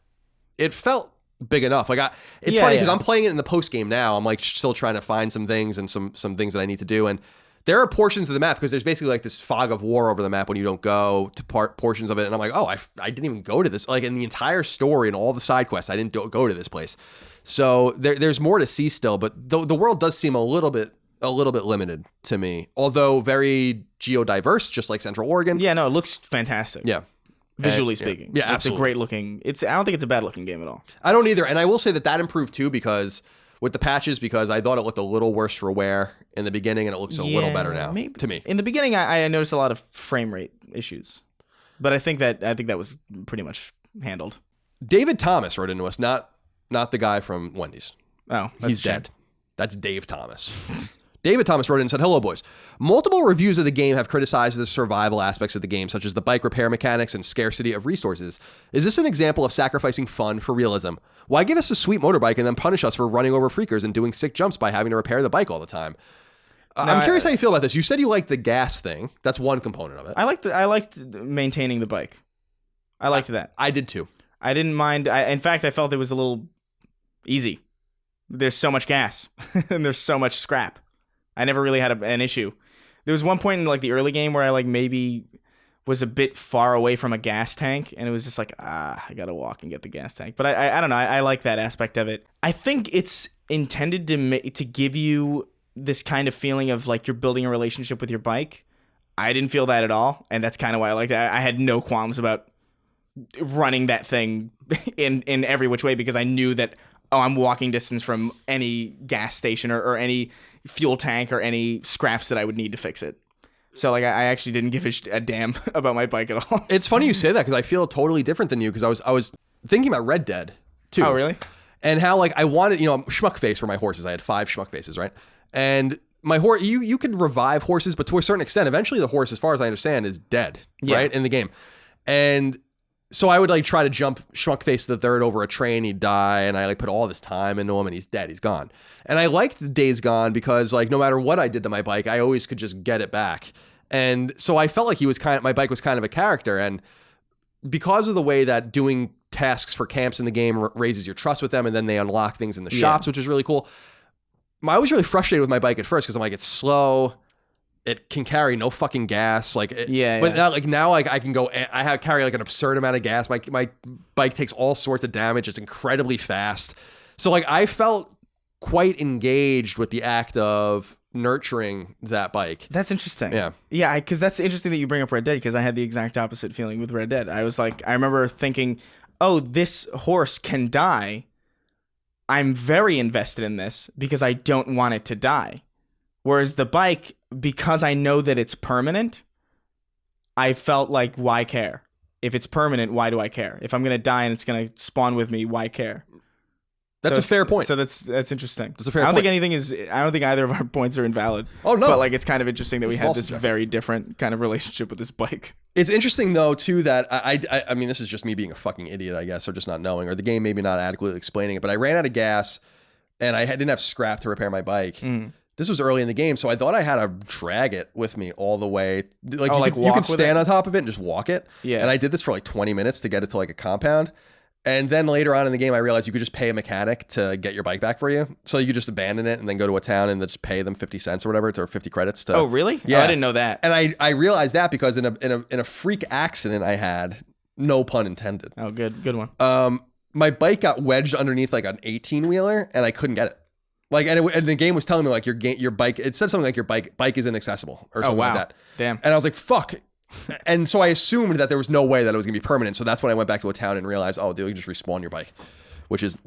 it felt big enough. Like it's funny because I'm playing it in the post game now. I'm like still trying to find some things and some things that I need to do. And there are portions of the map because there's basically like this fog of war over the map when you don't go to portions of it. And I'm like, oh, I didn't even go to this. Like in the entire story and all the side quests, I didn't go to this place. So there's more to see still, but the world does seem a little bit a little bit limited to me, although very geodiverse, just like Central Oregon. Yeah, no, it looks fantastic. Yeah. Visually speaking. Yeah, absolutely. It's a great looking. I don't think it's a bad looking game at all. I don't either. And I will say that improved too because with the patches, because I thought it looked a little worse for wear in the beginning and it looks a little better now to me. In the beginning, I noticed a lot of frame rate issues, but I think that was pretty much handled. David Thomas wrote into us, not the guy from Wendy's. Oh, he's dead. That's Dave Thomas. David Thomas wrote in and said, "Hello, boys. Multiple reviews of the game have criticized the survival aspects of the game, such as the bike repair mechanics and scarcity of resources. Is this an example of sacrificing fun for realism? Why give us a sweet motorbike and then punish us for running over freakers and doing sick jumps by having to repair the bike all the time?" I'm curious how you feel about this. You said you liked the gas thing. That's one component of it. I liked maintaining the bike. I liked that. I did too. I didn't mind. In fact, I felt it was a little easy. There's so much gas and there's so much scrap. I never really had an issue. There was one point in like the early game where I like maybe was a bit far away from a gas tank, and it was just like, I gotta walk and get the gas tank. But I don't know. I like that aspect of it. I think it's intended to give you this kind of feeling of like you're building a relationship with your bike. I didn't feel that at all, and that's kind of why I liked it. I had no qualms about running that thing in every which way because I knew that, I'm walking distance from any gas station or any fuel tank or any scraps that I would need to fix it. So like I actually didn't give a damn about my bike at all. It's funny you say that because I feel totally different than you because I was thinking about Red Dead too. Oh, really? And how like I wanted, schmuck face for my horses. I had 5 schmuck faces, right? And my horse, you could revive horses, but to a certain extent, eventually the horse, as far as I understand, is dead, right, in the game. And so I would like try to jump schmuck face the third over a train, he'd die, and I like put all this time into him, and he's dead, he's gone. And I liked Days Gone because like no matter what I did to my bike, I always could just get it back. And so I felt like my bike was kind of a character, and because of the way that doing tasks for camps in the game raises your trust with them, and then they unlock things in the shops, which is really cool. I was really frustrated with my bike at first because I'm like, it's slow. It can carry no fucking gas. But now like I can go. Carry like an absurd amount of gas. My bike takes all sorts of damage. It's incredibly fast. So like I felt quite engaged with the act of nurturing that bike. That's interesting. Yeah, because that's interesting that you bring up Red Dead because I had the exact opposite feeling with Red Dead. I was like, I remember thinking, oh, this horse can die. I'm very invested in this because I don't want it to die. Whereas the bike, because I know that it's permanent, I felt like, why care? If it's permanent, why do I care? If I'm going to die and it's going to spawn with me, why care? That's a fair point. So that's interesting. That's a fair point. I don't think either of our points are invalid. Oh, no. But like it's kind of interesting that we had this very different kind of relationship with this bike. It's interesting though too that I mean this is just me being a fucking idiot I guess or just not knowing or the game maybe not adequately explaining it, but I ran out of gas and I didn't have scrap to repair my bike. This was early in the game, so I thought I had to drag it with me all the way. Like you could stand on top of it and just walk it. Yeah. And I did this for like 20 minutes to get it to like a compound. And then later on in the game, I realized you could just pay a mechanic to get your bike back for you. So you could just abandon it and then go to a town and just pay them 50 cents or whatever, or 50 credits. Oh, really? Yeah. Oh, I didn't know that. And I realized that because in a freak accident I had, no pun intended. Oh, good one. My bike got wedged underneath like an 18-wheeler and I couldn't get it. Like, and the game was telling me like your bike, it said something like your bike is inaccessible or something like that. Damn. And I was like, fuck. And so I assumed that there was no way that it was gonna be permanent. So that's when I went back to a town and realized, oh, dude, you just respawn your bike, which is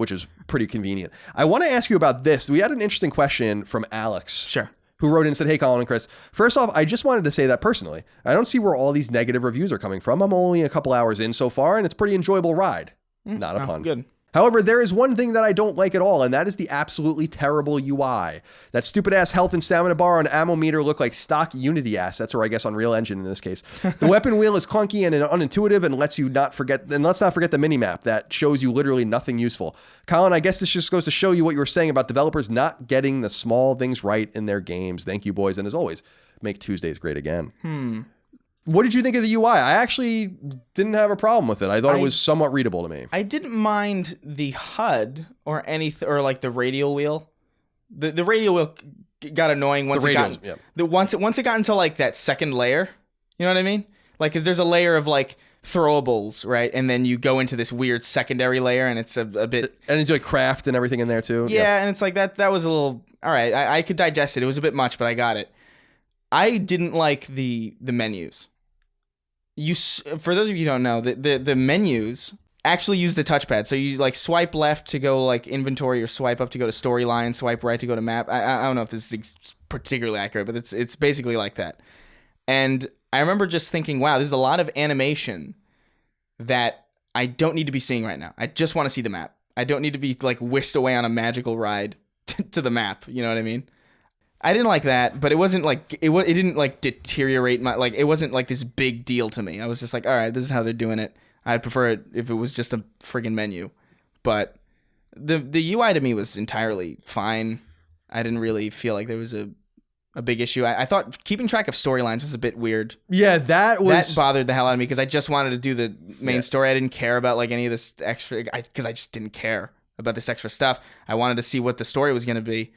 pretty convenient. I want to ask you about this. We had an interesting question from Alex. Sure. Who wrote in and said, "Hey, Colin and Chris. First off, I just wanted to say that personally, I don't see where all these negative reviews are coming from. I'm only a couple hours in so far, and it's a pretty enjoyable ride." Not a pun. Good. However, there is one thing that I don't like at all, and that is the absolutely terrible UI. That stupid-ass health and stamina bar and ammo meter look like stock Unity assets, or I guess Unreal Engine in this case. The weapon wheel is clunky and unintuitive, and let's not forget the minimap that shows you literally nothing useful. Colin, I guess this just goes to show you what you were saying about developers not getting the small things right in their games. Thank you, boys, and as always, make Tuesdays great again. What did you think of the UI? I actually didn't have a problem with it. I thought it was somewhat readable to me. I didn't mind the HUD or anything, or like the radial wheel. The radial wheel got annoying once it got once it got into like that second layer. You know what I mean? Like, because there's a layer of like throwables, right? And then you go into this weird secondary layer, and it's a bit. And it's like craft and everything in there too. Yeah, and it's like that was a little. All right, I could digest it. It was a bit much, but I got it. I didn't like the menus. For those of you who don't know, the menus actually use the touchpad. So you like swipe left to go like inventory, or swipe up to go to storyline, swipe right to go to map. I don't know if this is particularly accurate, but it's basically like that. And I remember just thinking, wow, there's a lot of animation that I don't need to be seeing right now. I just want to see the map. I don't need to be like whisked away on a magical ride to the map. You know what I mean? I didn't like that, but it wasn't like it didn't like deteriorate my like it wasn't like this big deal to me. I was just like, all right, this is how they're doing it. I'd prefer it if it was just a friggin' menu. But the UI to me was entirely fine. I didn't really feel like there was a big issue. I thought keeping track of storylines was a bit weird. Yeah, that bothered the hell out of me because I just wanted to do the main story. I didn't care about like any of this extra because I just didn't care about this extra stuff. I wanted to see what the story was going to be.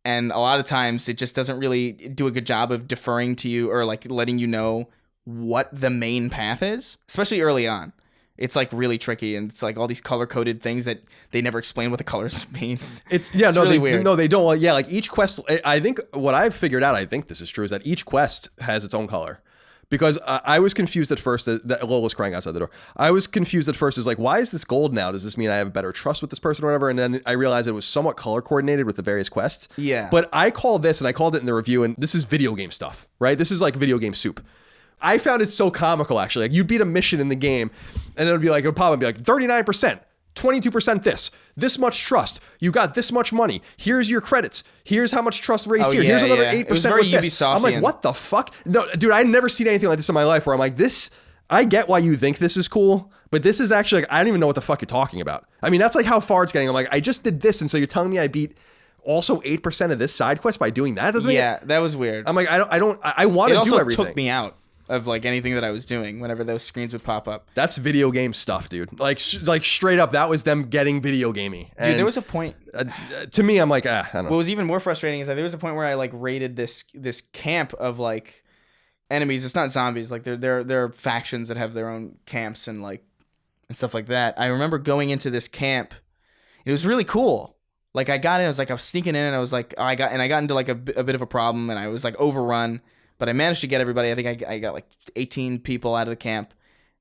And a lot of times it just doesn't really do a good job of deferring to you or like letting you know what the main path is, especially early on. It's like really tricky, and it's like all these color-coded things that they never explain what the colors mean. It's really weird. No, they don't. Yeah, like each quest. I think what I've figured out, I think this is true, is that each quest has its own color. Because I was confused at first that Lola's crying outside the door. I was confused at first, is like, why is this gold now? Does this mean I have better trust with this person or whatever? And then I realized it was somewhat color coordinated with the various quests. Yeah. But I called this, and I called it in the review, and this is video game stuff, right? This is like video game soup. I found it so comical, actually. Like, you'd beat a mission in the game, and it would be like, it would pop up and be like, 39%, 22% this much trust. You got this much money. Here's your credits. Here's how much trust raised here. Here's another 8% it was very with this. Ubisoftian. I'm like, what the fuck? No, dude, I'd never seen anything like this in my life where I'm like, this, I get why you think this is cool, but this is actually like, I don't even know what the fuck you're talking about. I mean, that's like how far it's getting. I'm like, I just did this, and so you're telling me I beat also 8% of this side quest by doing that? That was weird. I'm like, I want to do everything. It also took me out of like anything that I was doing whenever those screens would pop up. That's video game stuff, dude. Like straight up, that was them getting video gamey. Dude, there was a point. To me, I'm like, I don't know. What was even more frustrating is that there was a point where I like raided this camp of like enemies. It's not zombies. Like they're factions that have their own camps and like and stuff like that. I remember going into this camp. It was really cool. Like I got in, I was sneaking in, and I was like, I got into like a bit of a problem, and I was like overrun. But I managed to get everybody. I think I got like 18 people out of the camp,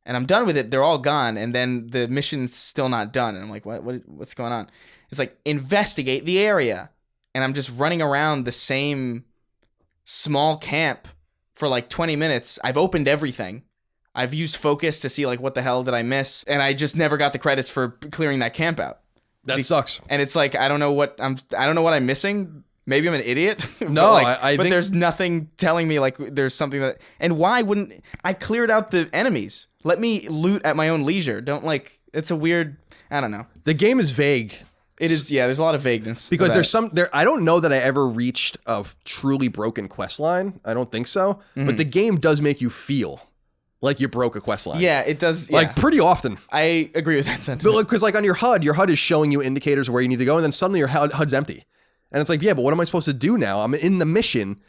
and I'm done with it. They're all gone, and then the mission's still not done. And I'm like, what's going on? It's like, investigate the area, and I'm just running around the same small camp for like 20 minutes. I've opened everything. I've used focus to see like what the hell did I miss, and I just never got the credits for clearing that camp out. That sucks. And it's like I don't know what I'm missing. Maybe I'm an idiot. No, like, I but think there's nothing telling me like there's something that. And why wouldn't I cleared out the enemies? Let me loot at my own leisure. Don't like. It's a weird. I don't know. The game is vague. It is. Yeah, there's a lot of vagueness because there's I don't know that I ever reached a truly broken quest line. I don't think so. Mm-hmm. But the game does make you feel like you broke a quest line. Yeah, it does. Like pretty often. I agree with that sentiment. But because like on your HUD is showing you indicators of where you need to go, and then suddenly your HUD's empty. And it's like, yeah, but what am I supposed to do now? I'm in the mission.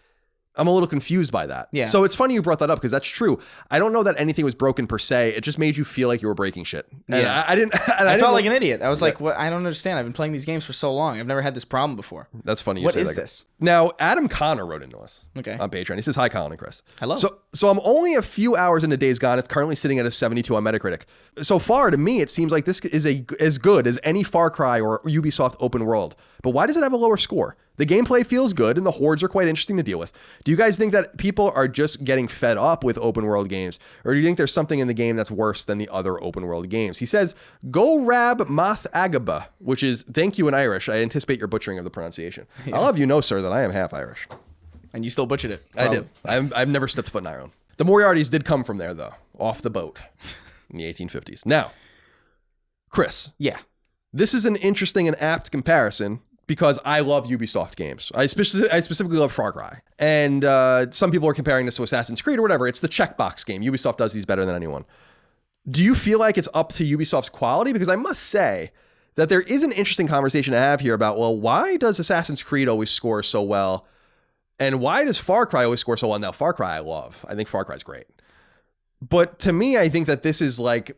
I'm a little confused by that. Yeah. So it's funny you brought that up because that's true. I don't know that anything was broken per se. It just made you feel like you were breaking shit. And yeah. I felt like an idiot. I was like, what? I don't understand. I've been playing these games for so long. I've never had this problem before. That's funny. What is this? Now, Adam Connor wrote into us on Patreon. He says, hi, Colin and Chris. Hello. So I'm only a few hours into Days Gone. It's currently sitting at a 72 on Metacritic. So far, to me, it seems like this is as good as any Far Cry or Ubisoft open world. But why does it have a lower score? The gameplay feels good, and the hordes are quite interesting to deal with. Do you guys think that people are just getting fed up with open world games? Or do you think there's something in the game that's worse than the other open world games? He says, Go Rab Math Agaba, which is thank you in Irish. I anticipate your butchering of the pronunciation. Yeah. I'll have you know, sir, that I am half Irish. And you still butchered it. Probably. I did. I've never stepped foot in Ireland. The Moriartys did come from there, though, off the boat in the 1850s. Now, Chris. Yeah. This is an interesting and apt comparison because I love Ubisoft games. I specifically love Far Cry. And some people are comparing this to Assassin's Creed or whatever. It's the checkbox game. Ubisoft does these better than anyone. Do you feel like it's up to Ubisoft's quality? Because I must say that there is an interesting conversation to have here about, well, why does Assassin's Creed always score so well? And why does Far Cry always score so well? Now, Far Cry I love. I think Far Cry's great. But to me, I think that this is like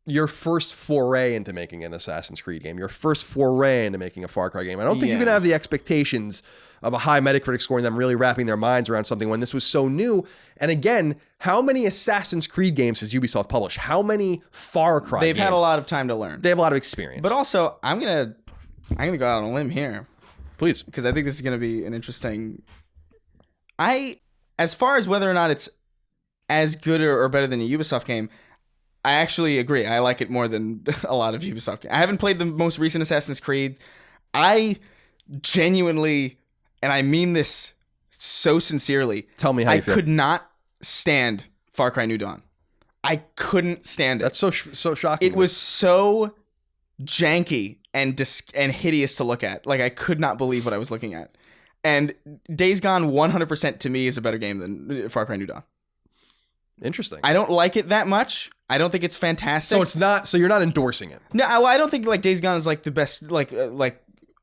your first foray into making an Assassin's Creed game, your first foray into making a Far Cry game. I don't think you can have the expectations of a high Metacritic score and them really wrapping their minds around something when this was so new. And again, how many Assassin's Creed games has Ubisoft published? How many Far Cry They've games? had a lot of time to learn. They have a lot of experience. But also, I'm gonna go out on a limb here. Please. Because I think this is gonna be an interesting... As far as whether or not it's as good or better than a Ubisoft game, I actually agree. I like it more than a lot of Ubisoft games. I haven't played the most recent Assassin's Creed. I genuinely, and I mean this so sincerely, tell me how you feel. I could not stand Far Cry New Dawn. I couldn't stand it. That's so shocking. It was so janky and hideous to look at. Like, I could not believe what I was looking at. And Days Gone 100% to me is a better game than Far Cry New Dawn. Interesting. I don't like it that much. I don't think it's fantastic. So it's not. So you're not endorsing it. No, I don't think like Days Gone is like the best, like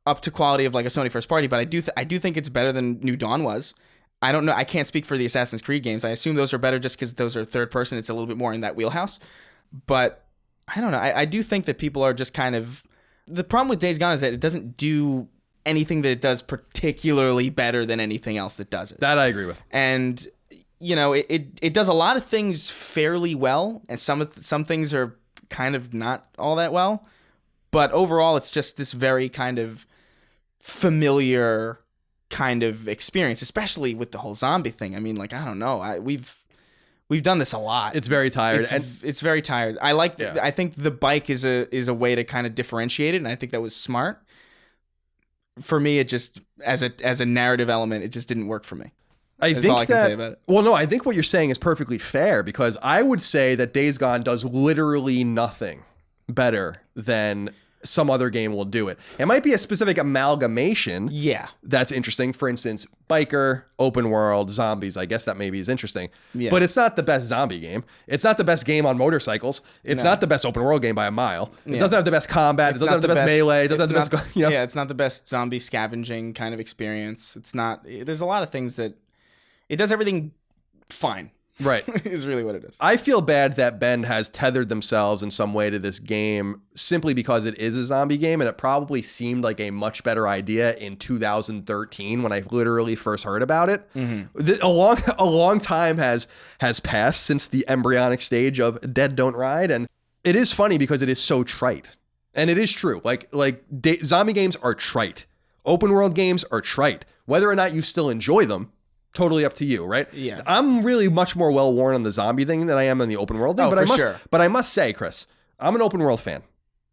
up to quality of like a Sony first party. But I do think it's better than New Dawn was. I don't know. I can't speak for the Assassin's Creed games. I assume those are better just because those are third person. It's a little bit more in that wheelhouse. But I don't know. I do think that people are just kind of... The problem with Days Gone is that it doesn't do anything that it does particularly better than anything else that does it. That I agree with. And... You know, it does a lot of things fairly well, and some things are kind of not all that well. But overall, it's just this very kind of familiar kind of experience, especially with the whole zombie thing. I mean, like, I don't know, we've done this a lot. It's very tired. It's very tired. I think the bike is a way to kind of differentiate it, and I think that was smart. For me, it just as a narrative element, it just didn't work for me. That's all I can say about it. Well, no, I think what you're saying is perfectly fair, because I would say that Days Gone does literally nothing better than some other game will do it. It might be a specific amalgamation. Yeah. That's interesting. For instance, biker, open world, zombies. I guess that maybe is interesting. Yeah. But it's not the best zombie game. It's not the best game on motorcycles. It's not the best open world game by a mile. It doesn't have the best combat. It doesn't have the best melee. It doesn't have the best... Yeah, it's not the best zombie scavenging kind of experience. It's not... There's a lot of things that... It does everything fine. Right. Is really what it is. I feel bad that Bend has tethered themselves in some way to this game simply because it is a zombie game, and it probably seemed like a much better idea in 2013 when I literally first heard about it. Mm-hmm. A long time has passed since the embryonic stage of Dead Don't Ride, and it is funny because it is so trite. And it is true. Zombie games are trite. Open world games are trite. Whether or not you still enjoy them, totally up to you, right? Yeah. I'm really much more well-worn on the zombie thing than I am on the open world thing. But I must say, Chris, I'm an open world fan.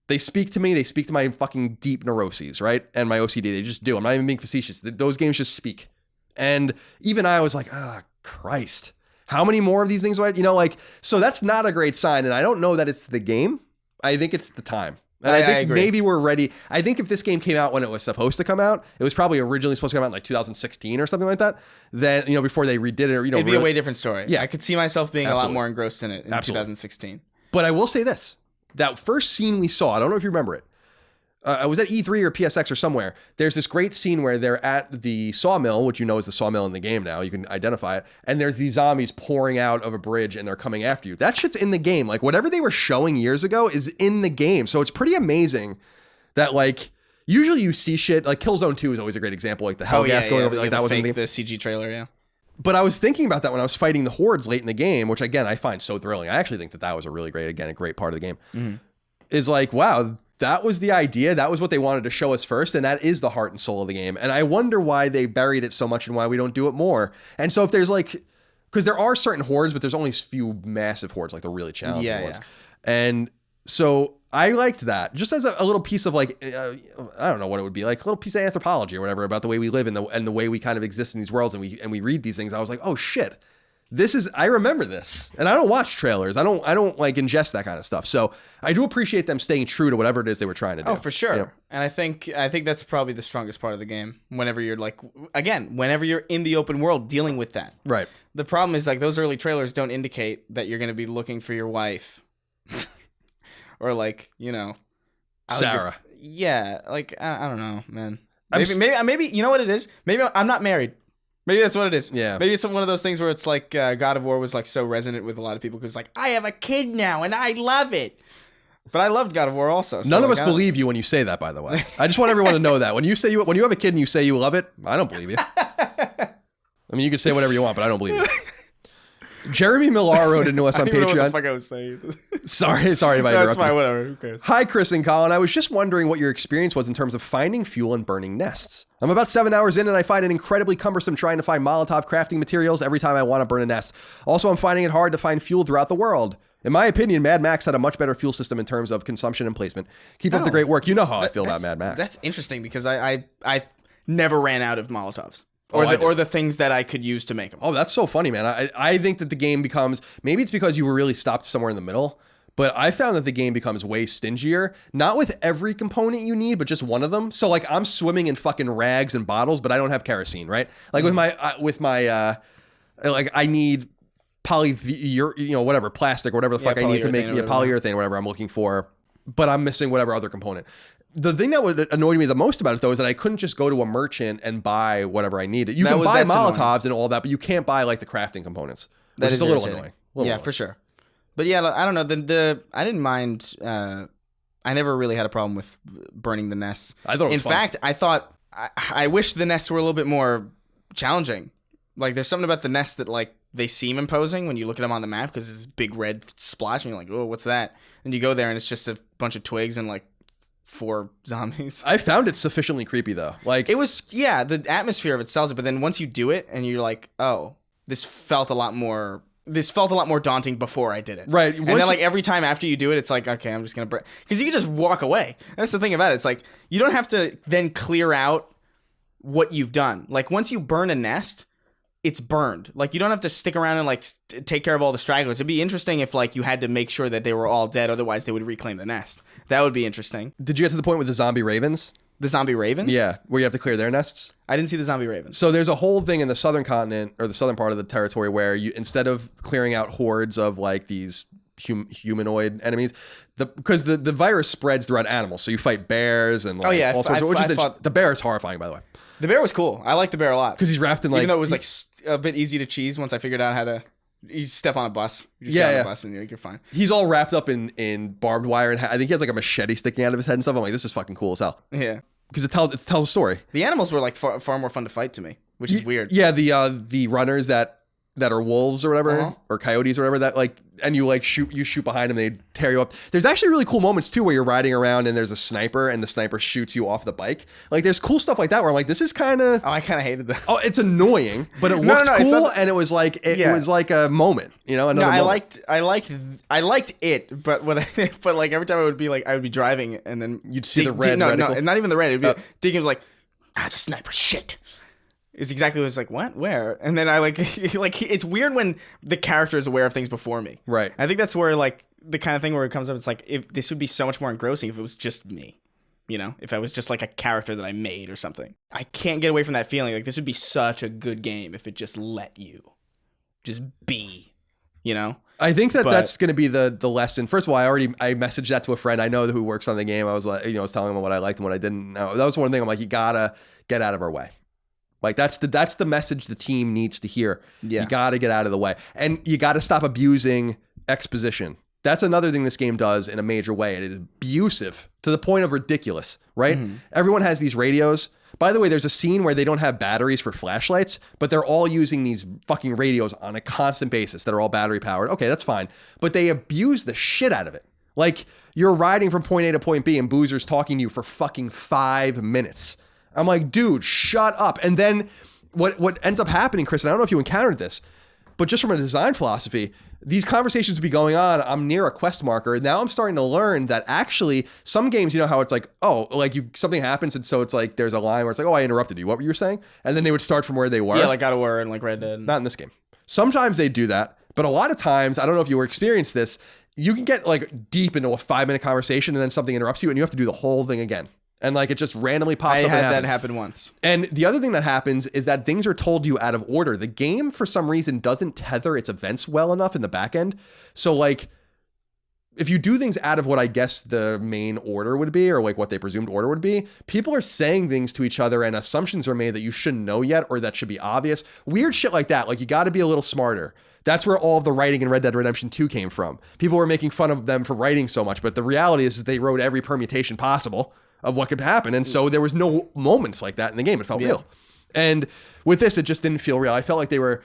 They speak to me. They speak to my fucking deep neuroses, right? And my OCD. They just do. I'm not even being facetious. Those games just speak. And even I was like, Christ. How many more of these things do I... So that's not a great sign. And I don't know that it's the game. I think it's the time. And I think maybe we're ready. I think if this game came out when it was supposed to come out, it was probably originally supposed to come out in like 2016 or something like that. Then, before they redid it, or, it'd be a way different story. Yeah. I could see myself being Absolutely. a lot more engrossed in it in Absolutely. 2016. But I will say this, that first scene we saw, I don't know if you remember it. I was at E3 or PSX or somewhere. There's this great scene where they're at the sawmill, which is the sawmill in the game now. You can identify it. And there's these zombies pouring out of a bridge and they're coming after you. That shit's in the game. Like, whatever they were showing years ago is in the game. So it's pretty amazing that, usually you see shit. Like, Killzone 2 is always a great example. Like, the hell gas going over, that was in the game. The CG trailer, yeah. But I was thinking about that when I was fighting the hordes late in the game, which, again, I find so thrilling. I actually think that was a really great, a great part of the game. Mm-hmm. Is like, wow, that was the idea. That was what they wanted to show us first. And that is the heart and soul of the game. And I wonder why they buried it so much and why we don't do it more. And so if there's because there are certain hordes, but there's only a few massive hordes, like the really challenging ones. Yeah. And so I liked that just as a little piece of I don't know what it would be, like a little piece of anthropology or whatever about the way we live and the way we kind of exist in these worlds. And we read these things. I was like, oh shit. I remember this, and I don't watch trailers. I don't ingest that kind of stuff. So I do appreciate them staying true to whatever it is they were trying to do. Oh, for sure. And I think that's probably the strongest part of the game. Whenever you're whenever you're in the open world dealing with that. Right. The problem is those early trailers don't indicate that you're going to be looking for your wife or Sarah. I don't know, man. Maybe you know what it is? Maybe I'm not married. Maybe that's what it is. Yeah. Maybe it's one of those things where it's like God of War was like so resonant with a lot of people because like I have a kid now and I love it. But I loved God of War also. So None of us believe you when you say that, by the way. I just want everyone to know that when you have a kid and you say you love it, I don't believe you. I mean, you can say whatever you want, but I don't believe you. Jeremy Millar wrote into us on Patreon. I don't know what the fuck I was saying. Sorry if I interrupted. That's fine, whatever. Who cares? Hi, Chris and Colin. I was just wondering what your experience was in terms of finding fuel and burning nests. I'm about 7 hours in and I find it incredibly cumbersome trying to find Molotov crafting materials every time I want to burn a nest. Also, I'm finding it hard to find fuel throughout the world. In my opinion, Mad Max had a much better fuel system in terms of consumption and placement. Keep up the great work. You know how I feel about Mad Max. That's interesting because I never ran out of Molotovs. Or the things that I could use to make them. Oh, that's so funny, man. I think that the game becomes, maybe it's because you were really stopped somewhere in the middle, but I found that the game becomes way stingier, not with every component you need, but just one of them. So like I'm swimming in fucking rags and bottles, but I don't have kerosene, right? Like with my like I need whatever, plastic or whatever the fuck I need to make polyurethane or whatever I'm looking for, but I'm missing whatever other component. The thing that would annoy me the most about it, though, is that I couldn't just go to a merchant and buy whatever I needed. You can buy Molotovs annoying. And all that, but you can't buy like the crafting components, which is a little annoying. For sure. But yeah, I don't know. I didn't mind. I never really had a problem with burning the nests. I thought it was fun. In fact, I thought I wish the nests were a little bit more challenging. Like there's something about the nests that like they seem imposing when you look at them on the map because it's this big red splotch and you're like, oh, what's that? And you go there and it's just a bunch of twigs and like 4 zombies. I found it sufficiently creepy though. Like it was, yeah, the atmosphere of it sells it, but then once you do it and you're like, oh, this felt a lot more daunting before I did it. Right. And then like every time after you do it, it's like, okay, I'm just going to break. Because you can just walk away. That's the thing about it. It's like, you don't have to then clear out what you've done. Like once you burn a nest, it's burned. Like you don't have to stick around and like take care of all the stragglers. It'd be interesting if like you had to make sure that they were all dead. Otherwise they would reclaim the nest. That would be interesting. Did you get to the point with the zombie ravens? The zombie ravens? Yeah, where you have to clear their nests. I didn't see the zombie ravens. So there's a whole thing in the southern continent or the southern part of the territory where you, instead of clearing out hordes of like these humanoid enemies, because the virus spreads throughout animals. So you fight bears and like all sorts of, the bear is horrifying, by the way. The bear was cool. I liked the bear a lot. Because he's wrapped in like... Even though it was like a bit easy to cheese once I figured out how to... You step on a bus. You just get on a bus and you're fine. He's all wrapped up in barbed wire and I think he has like a machete sticking out of his head and stuff. I'm like, this is fucking cool as hell. Yeah. Because it tells a story. The animals were like far more fun to fight to me, which is weird. Yeah, the runners that are wolves or whatever, or coyotes or whatever, that like, and you like shoot behind them, they tear you up. There's actually really cool moments too where you're riding around and there's a sniper and the sniper shoots you off the bike. Like there's cool stuff like that where I'm like, this is kind of... Oh, I kind of hated that. Oh, it's annoying, but it looked cool and it was like it was like a moment, you know. Another moment. I liked it, but but like every time I would be driving and then you'd see the red. No, not even the red. It'd be digging was like, it's a sniper. Shit. It's exactly what it's like, what? Where? And then I like it's weird when the character is aware of things before me. Right. I think that's where like the kind of thing where it comes up, it's like, if this would be so much more engrossing if it was just me. You know, if I was just like a character that I made or something. I can't get away from that feeling. Like this would be such a good game if it just let you just be, you know? I think that's going to be the lesson. First of all, I messaged that to a friend I know who works on the game. I was like, I was telling him what I liked and what I didn't know. That was one thing. I'm like, you gotta get out of our way. Like that's the message the team needs to hear. Yeah. You got to get out of the way and you got to stop abusing exposition. That's another thing this game does in a major way. It is abusive to the point of ridiculous, right? Mm-hmm. Everyone has these radios. By the way, there's a scene where they don't have batteries for flashlights, but they're all using these fucking radios on a constant basis that are all battery powered. Okay, that's fine. But they abuse the shit out of it. Like you're riding from point A to point B and Boozer's talking to you for fucking 5 minutes. I'm like, dude, shut up. And then what ends up happening, Chris, and I don't know if you encountered this, but just from a design philosophy, these conversations would be going on. I'm near a quest marker. Now I'm starting to learn that actually some games, you know how it's like, oh, like something happens. And so it's like, there's a line where it's like, oh, I interrupted you. What were you saying? And then they would start from where they were. Yeah, like God of War and like Red Dead. Not in this game. Sometimes they do that. But a lot of times, I don't know if you experienced this, you can get like deep into a 5-minute conversation and then something interrupts you and you have to do the whole thing again. And like it just randomly pops up. I had that happen once. And the other thing that happens is that things are told you out of order. The game, for some reason, doesn't tether its events well enough in the back end. So like if you do things out of what I guess the main order would be, or like what they presumed order would be, people are saying things to each other and assumptions are made that you shouldn't know yet or that should be obvious. Weird shit like that. Like, you got to be a little smarter. That's where all of the writing in Red Dead Redemption 2 came from. People were making fun of them for writing so much, but the reality is that they wrote every permutation possible of what could happen. And so there was no moments like that in the game. It felt real. And with this, it just didn't feel real. I felt like they were,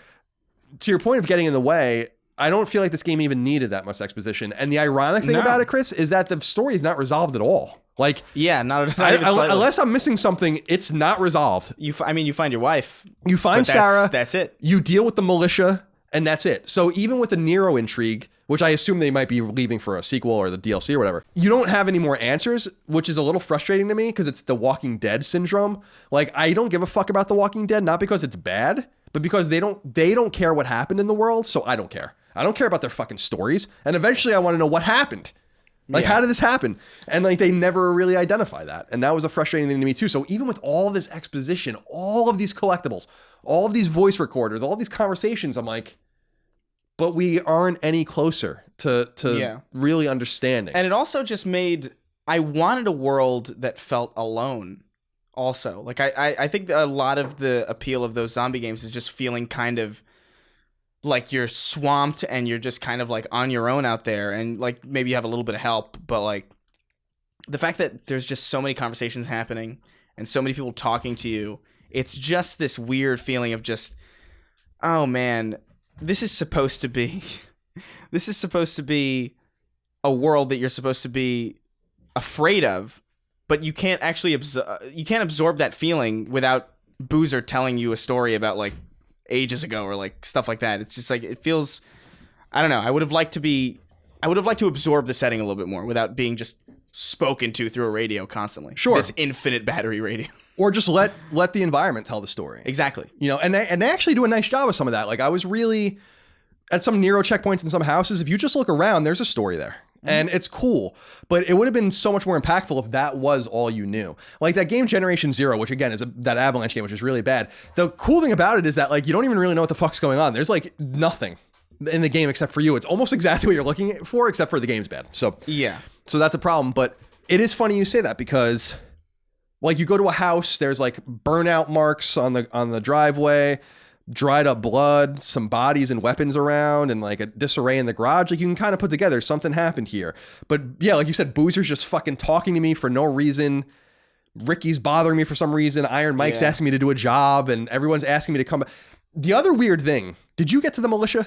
to your point of getting in the way, I don't feel like this game even needed that much exposition. And the ironic thing about it, Chris, is that the story is not resolved at all. Like, yeah, not even unless I'm missing something, it's not resolved. You find your wife. You find Sarah. That's it. You deal with the militia, and that's it. So even with the Nero intrigue, which I assume they might be leaving for a sequel or the DLC or whatever, you don't have any more answers, which is a little frustrating to me because it's the Walking Dead syndrome. Like, I don't give a fuck about the Walking Dead, not because it's bad, but because they don't care what happened in the world, so I don't care. I don't care about their fucking stories. And eventually I want to know what happened. Like, how did this happen? And like, they never really identify that. And that was a frustrating thing to me too. So even with all this exposition, all of these collectibles, all of these voice recorders, all these conversations, I'm like, but we aren't any closer to really understanding. And it also just I wanted a world that felt alone also. Like, I think that a lot of the appeal of those zombie games is just feeling kind of like you're swamped and you're just kind of like on your own out there, and like maybe you have a little bit of help, but like the fact that there's just so many conversations happening and so many people talking to you, it's just this weird feeling of just, oh man, this is supposed to be a world that you're supposed to be afraid of, but you can't actually absorb that feeling without Boozer telling you a story about like ages ago or like stuff like that. It's just like, it feels, I don't know. I would have liked to absorb the setting a little bit more without being just spoken to through a radio constantly. Sure. This infinite battery radio. Or just let the environment tell the story. Exactly. You know, and they actually do a nice job of some of that. Like, I was really at some Nero checkpoints in some houses, if you just look around, there's a story there. And it's cool, but it would have been so much more impactful if that was all you knew. Like that game Generation Zero, which again is that Avalanche game, which is really bad. The cool thing about it is that like you don't even really know what the fuck's going on. There's like nothing in the game except for you. It's almost exactly what you're looking for, except for the game's bad. So that's a problem. But it is funny you say that because like you go to a house, there's like burnout marks on the driveway, dried up blood, some bodies and weapons around, and like a disarray in the garage. Like you can kind of put together something happened here. But yeah, like you said, Boozer's just fucking talking to me for no reason. Ricky's bothering me for some reason. Iron Mike's asking me to do a job, and everyone's asking me to come. The other weird thing, did you get to the militia?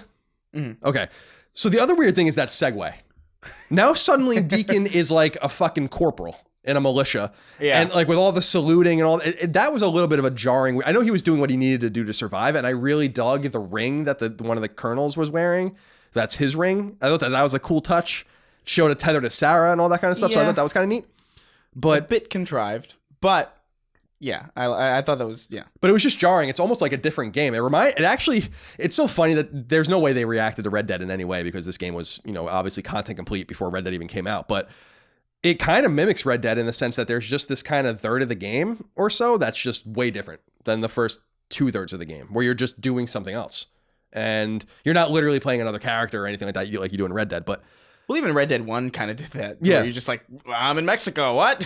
Mm-hmm. Okay. So the other weird thing is that segue. Now suddenly Deacon is like a fucking corporal in a militia. Yeah. And like with all the saluting and all that was a little bit of a jarring. I know he was doing what he needed to do to survive. And I really dug the ring that one of the colonels was wearing. That's his ring. I thought that was a cool touch. Showed a tether to Sarah and all that kind of stuff. Yeah. So I thought that was kind of neat. But a bit contrived, but yeah, I thought that was, But it was just jarring. It's almost like a different game. It's so funny that there's no way they reacted to Red Dead in any way because this game was, obviously content complete before Red Dead even came out. But it kind of mimics Red Dead in the sense that there's just this kind of third of the game or so that's just way different than the first 2/3 of the game where you're just doing something else. And you're not literally playing another character or anything like that like you do in Red Dead. But well, even Red Dead 1 kind of did that. Yeah. Where you're just like, I'm in Mexico. What?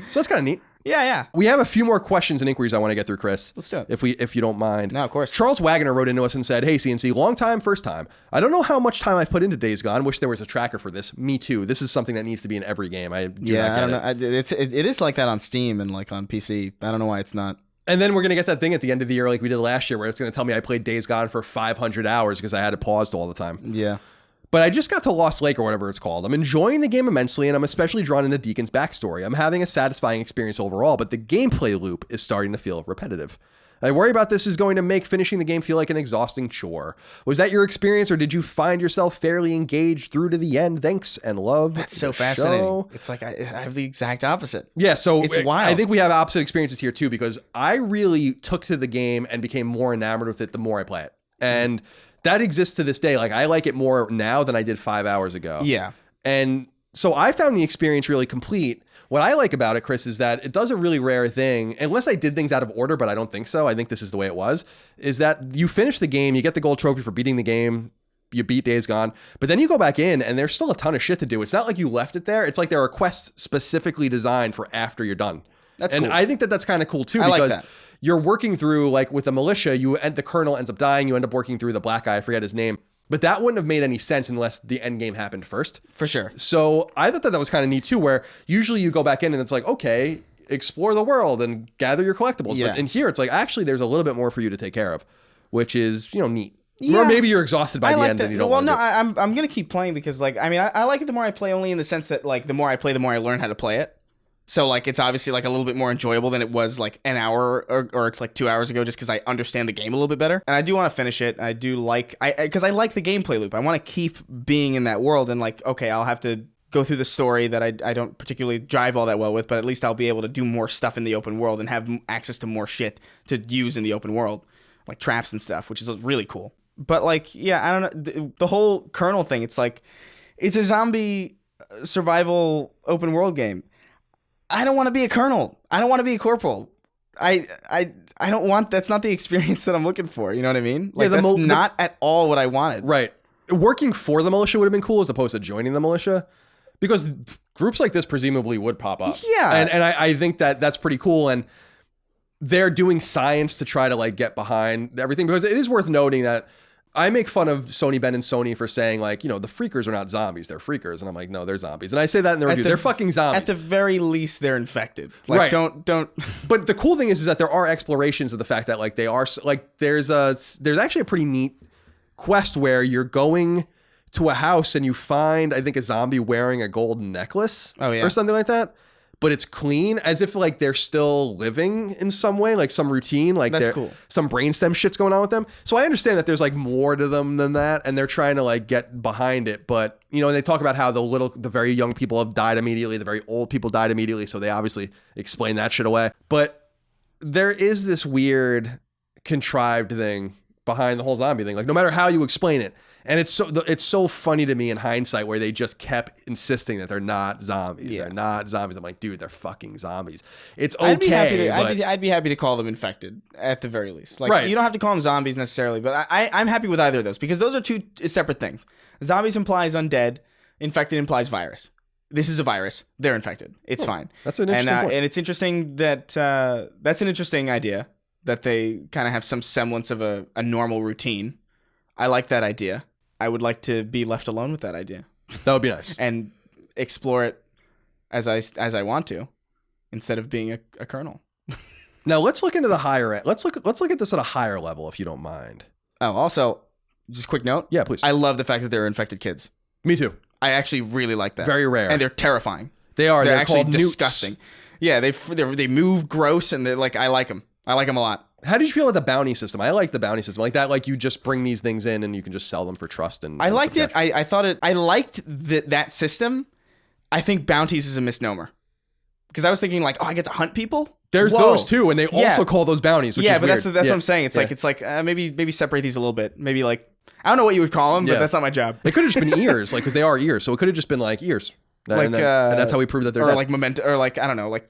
So that's kind of neat. Yeah. We have a few more questions and inquiries I want to get through, Chris. Let's do it. If you don't mind. No, of course. Charles Wagner wrote into us and said, "Hey, CNC, long time, first time. I don't know how much time I've put into Days Gone. Wish there was a tracker for this. Me too. This is something that needs to be in every game. I don't know. It is like that on Steam and like on PC. I don't know why it's not. And then we're going to get that thing at the end of the year like we did last year where it's going to tell me I played Days Gone for 500 hours because I had it paused all the time. Yeah. But I just got to Lost Lake or whatever it's called. I'm enjoying the game immensely, and I'm especially drawn into Deacon's backstory. I'm having a satisfying experience overall, but the gameplay loop is starting to feel repetitive. I worry about this is going to make finishing the game feel like an exhausting chore. Was that your experience, or did you find yourself fairly engaged through to the end? Thanks and love. That's so fascinating. It's like I have the exact opposite. Yeah, so it's wild. I think we have opposite experiences here too, because I really took to the game and became more enamored with it the more I play it. And that exists to this day. Like I like it more now than I did 5 hours ago. Yeah. And so I found the experience really complete. What I like about it, Chris, is that it does a really rare thing, unless I did things out of order, but I don't think so. I think this is the way it was, is that you finish the game, you get the gold trophy for beating the game, you beat Days Gone, but then you go back in and there's still a ton of shit to do. It's not like you left it there. It's like there are quests specifically designed for after you're done. That's and cool. I think that that's kind of cool too, I like because that. you're working through, like with the militia, the colonel ends up dying. You end up working through the black guy. I forget his name, but that wouldn't have made any sense unless the end game happened first. For sure. So I thought that was kind of neat too, where usually you go back in and it's like, okay, explore the world and gather your collectibles. Yeah. But in here, it's like, actually, there's a little bit more for you to take care of, which is, neat. Yeah. Or maybe you're exhausted by the end and you don't want to do it. I'm gonna keep playing because, like, I mean, I like it the more I play, only in the sense that, like, the more I play, the more I learn how to play it. So, like, it's obviously, like, a little bit more enjoyable than it was, like, an hour or like 2 hours ago, just because I understand the game a little bit better. And I do want to finish it. I do like, because I like the gameplay loop. I want to keep being in that world, and, like, okay, I'll have to go through the story that I don't particularly drive all that well with, but at least I'll be able to do more stuff in the open world and have access to more shit to use in the open world, like traps and stuff, which is really cool. But, like, yeah, I don't know, the whole Colonel thing, it's like, it's a zombie survival open world game. I don't want to be a colonel. I don't want to be a corporal. I don't want, that's not the experience that I'm looking for. You know what I mean? Like, that's not at all what I wanted. Right. Working for the militia would have been cool as opposed to joining the militia, because groups like this presumably would pop up. Yeah. And I think that that's pretty cool. And they're doing science to try to, like, get behind everything, because it is worth noting that I make fun of Sony Ben and Sony for saying, like, the freakers are not zombies, they're freakers. And I'm like, no, they're zombies. And I say that in the review. They're fucking zombies. At the very least, they're infected. Like, right. Don't. But the cool thing is that there are explorations of the fact that, like, they are, like, there's actually a pretty neat quest where you're going to a house and you find, I think, a zombie wearing a golden necklace. Oh, yeah. Or something like that. But it's clean, as if, like, they're still living in some way, like some routine, like that's cool. Some brainstem shit's going on with them. So I understand that there's, like, more to them than that, and they're trying to, like, get behind it. But, and they talk about how the very young people have died immediately, the very old people died immediately, so they obviously explain that shit away. But there is this weird contrived thing behind the whole zombie thing, like, no matter how you explain it. And it's so funny to me in hindsight, where they just kept insisting that they're not zombies. Yeah. They're not zombies. I'm like, dude, they're fucking zombies. It's okay. I'd be happy to call them infected at the very least. Like, right. You don't have to call them zombies necessarily, but I'm happy with either of those, because those are two separate things. Zombies implies undead. Infected implies virus. This is a virus. They're infected. It's fine. That's an interesting point. And it's interesting that that's an interesting idea, that they kind of have some semblance of a normal routine. I like that idea. I would like to be left alone with that idea. That would be nice. And explore it as I want to, instead of being a colonel. Now let's look into the higher end. Let's look at this at a higher level, if you don't mind. Oh, also, just quick note. Yeah, please. I love the fact that they're infected kids. Me too. I actually really like that. Very rare. And they're terrifying. They are. They're actually called disgusting. Newts. Yeah, they move gross, and they're like, I like them. I like them a lot. How did you feel about the bounty system? I like the bounty system. Like that, like you just bring these things in and you can just sell them for trust. And I liked it. I thought it. I liked that system. I think bounties is a misnomer, because I was thinking, like, oh, I get to hunt people. There's those too, and they also call those bounties. Which is but weird. That's what I'm saying. It's like maybe separate these a little bit. Maybe, like, I don't know what you would call them, but that's not my job. They could have just been ears, like, because they are ears. So it could have just been like ears, and that's how we prove that they're or dead. like memento, or like, I don't know, like.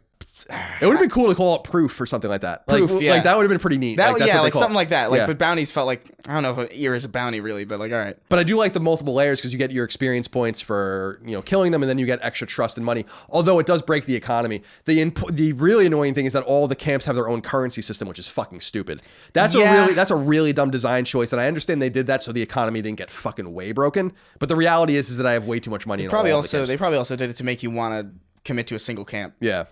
It would have been cool to call it proof or something like that. Proof, like, yeah. Like that would have been pretty neat. That, that's what like something like that. Like, yeah. But bounties felt like, I don't know if an ear is a bounty really, but like, all right. But I do like the multiple layers, because you get your experience points for killing them, and then you get extra trust and money. Although it does break the economy. The really annoying thing is that all the camps have their own currency system, which is fucking stupid. That's a really dumb design choice, and I understand they did that so the economy didn't get fucking way broken. But the reality is that I have way too much money. They probably also did it to make you want to commit to a single camp. Yeah.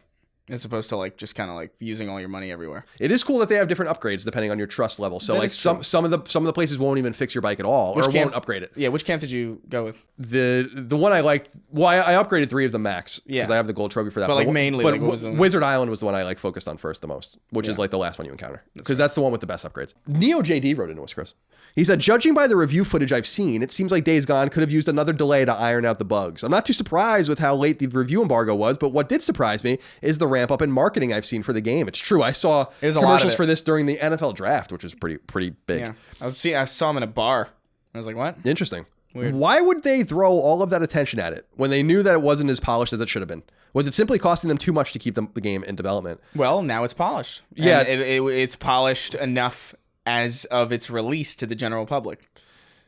As opposed to, like, just kind of like using all your money everywhere. It is cool that they have different upgrades depending on your trust level. So, like, some of the places won't even fix your bike at all, won't upgrade it. Yeah, which camp did you go with? The one I liked. Well, I upgraded 3 of them max because I have the gold trophy for that. But mainly, what was the one? Wizard Island was the one I focused on first the most, which is like the last one you encounter, because that's the one with the best upgrades. Neo JD wrote into us, Chris. He said, judging by the review footage I've seen, it seems like Days Gone could have used another delay to iron out the bugs. I'm not too surprised with how late the review embargo was, but what did surprise me is the ramp up in marketing I've seen for the game. It's true. I saw commercials for this during the NFL draft, which is pretty big. Yeah. I saw him in a bar. I was like, what? Interesting. Weird. Why would they throw all of that attention at it when they knew that it wasn't as polished as it should have been? Was it simply costing them too much to keep the game in development? Well, now it's polished. Yeah. And it's polished enough as of its release to the general public.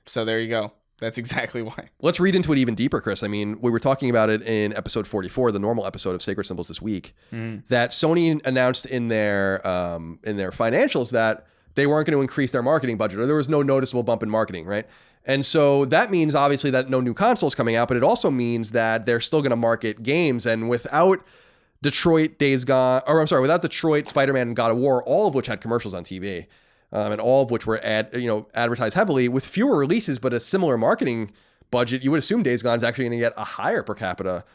So there you go. That's exactly why. Let's read into it even deeper, Chris. I mean, we were talking about it in episode 44, the normal episode of Sacred Symbols this week, that Sony announced in their financials that they weren't going to increase their marketing budget, or there was no noticeable bump in marketing, right? And so that means obviously that no new consoles coming out, but it also means that they're still going to market games. And without Detroit, without Detroit, Spider-Man, and God of War, all of which had commercials on TV, and all of which were advertised heavily with fewer releases, but a similar marketing budget, you would assume Days Gone is actually going to get a higher per capita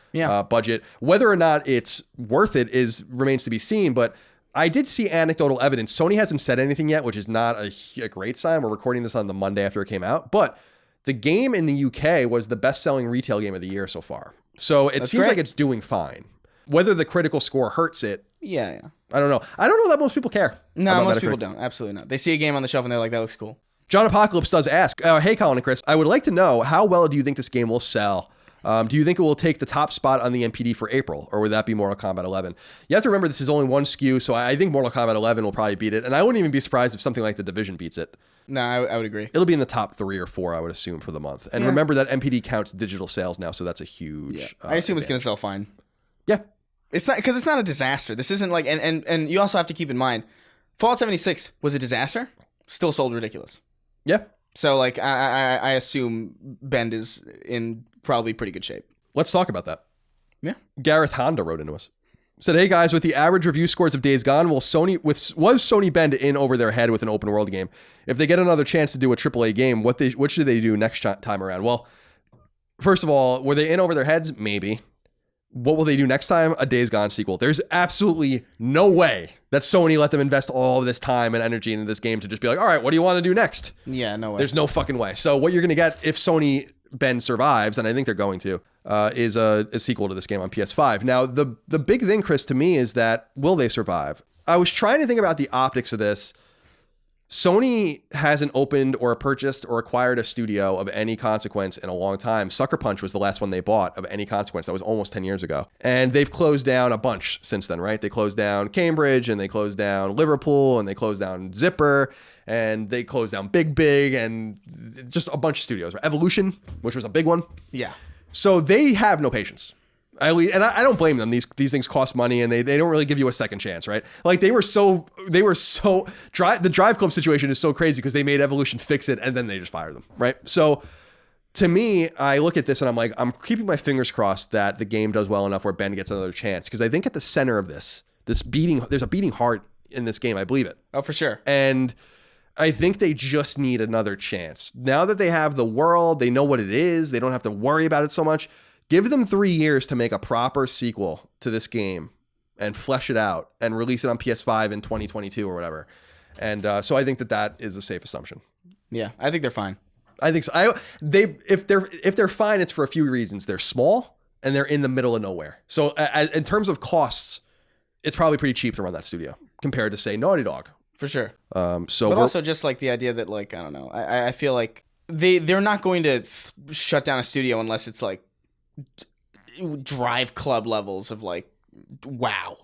budget. Whether or not it's worth it remains to be seen. But I did see anecdotal evidence. Sony hasn't said anything yet, which is not a great sign. We're recording this on the Monday after it came out, but the game in the UK was the best-selling retail game of the year so far. So it seems like it's doing fine. Whether the critical score hurts it, yeah. I don't know. I don't know that most people care. No, most people don't. Absolutely not. They see a game on the shelf and they're like, that looks cool. John Apocalypse does ask, hey, Colin and Chris, I would like to know, how well do you think this game will sell? Do you think it will take the top spot on the NPD for April, or would that be Mortal Kombat 11? You have to remember this is only one SKU, so I think Mortal Kombat 11 will probably beat it, and I wouldn't even be surprised if something like The Division beats it. No, I would agree. It'll be in the top 3 or 4, I would assume, for the month. And remember that NPD counts digital sales now, so that's a huge... I assume it's going to sell fine. Yeah. It's not, because it's not a disaster. This isn't like, and you also have to keep in mind, Fallout 76 was a disaster, still sold ridiculous. Yeah. So like, I assume Bend is in probably pretty good shape. Let's talk about that. Yeah. Gareth Honda wrote into us. Said, hey guys, with the average review scores of Days Gone, was Sony Bend in over their head with an open world game? If they get another chance to do a AAA game, what should they do next time around? Well, first of all, were they in over their heads? Maybe. What will they do next time? A Days Gone sequel. There's absolutely no way that Sony let them invest all of this time and energy into this game to just be like, all right, what do you want to do next? Yeah, no way. There's no fucking way. So what you're going to get if Sony Bend survives, and I think they're going to, is a sequel to this game on PS5. Now, the big thing, Chris, to me is that, will they survive? I was trying to think about the optics of this. Sony hasn't opened or purchased or acquired a studio of any consequence in a long time. Sucker Punch was the last one they bought of any consequence. That was almost 10 years ago. And they've closed down a bunch since then, right? They closed down Cambridge, and they closed down Liverpool, and they closed down Zipper, and they closed down Big Big, and just a bunch of studios. Evolution, which was a big one. Yeah. So they have no patience. And I don't blame them. These things cost money, and they don't really give you a second chance, right? Like the Drive Club situation is so crazy because they made Evolution fix it and then they just fired them, right? So to me, I look at this and I'm like, I'm keeping my fingers crossed that the game does well enough where Ben gets another chance, because I think at the center of there's a beating heart in this game. I believe it. Oh, for sure. And I think they just need another chance. Now that they have the world, they know what it is. They don't have to worry about it so much. Give them 3 years to make a proper sequel to this game and flesh it out and release it on PS5 in 2022 or whatever. And so I think that is a safe assumption. Yeah, I think they're fine. I think so. If they're fine, it's for a few reasons. They're small and they're in the middle of nowhere. So in terms of costs, it's probably pretty cheap to run that studio compared to, say, Naughty Dog. For sure. But also just like the idea that, like, I don't know. I feel like they're not going to shut down a studio unless it's like Drive Club levels of like, wow,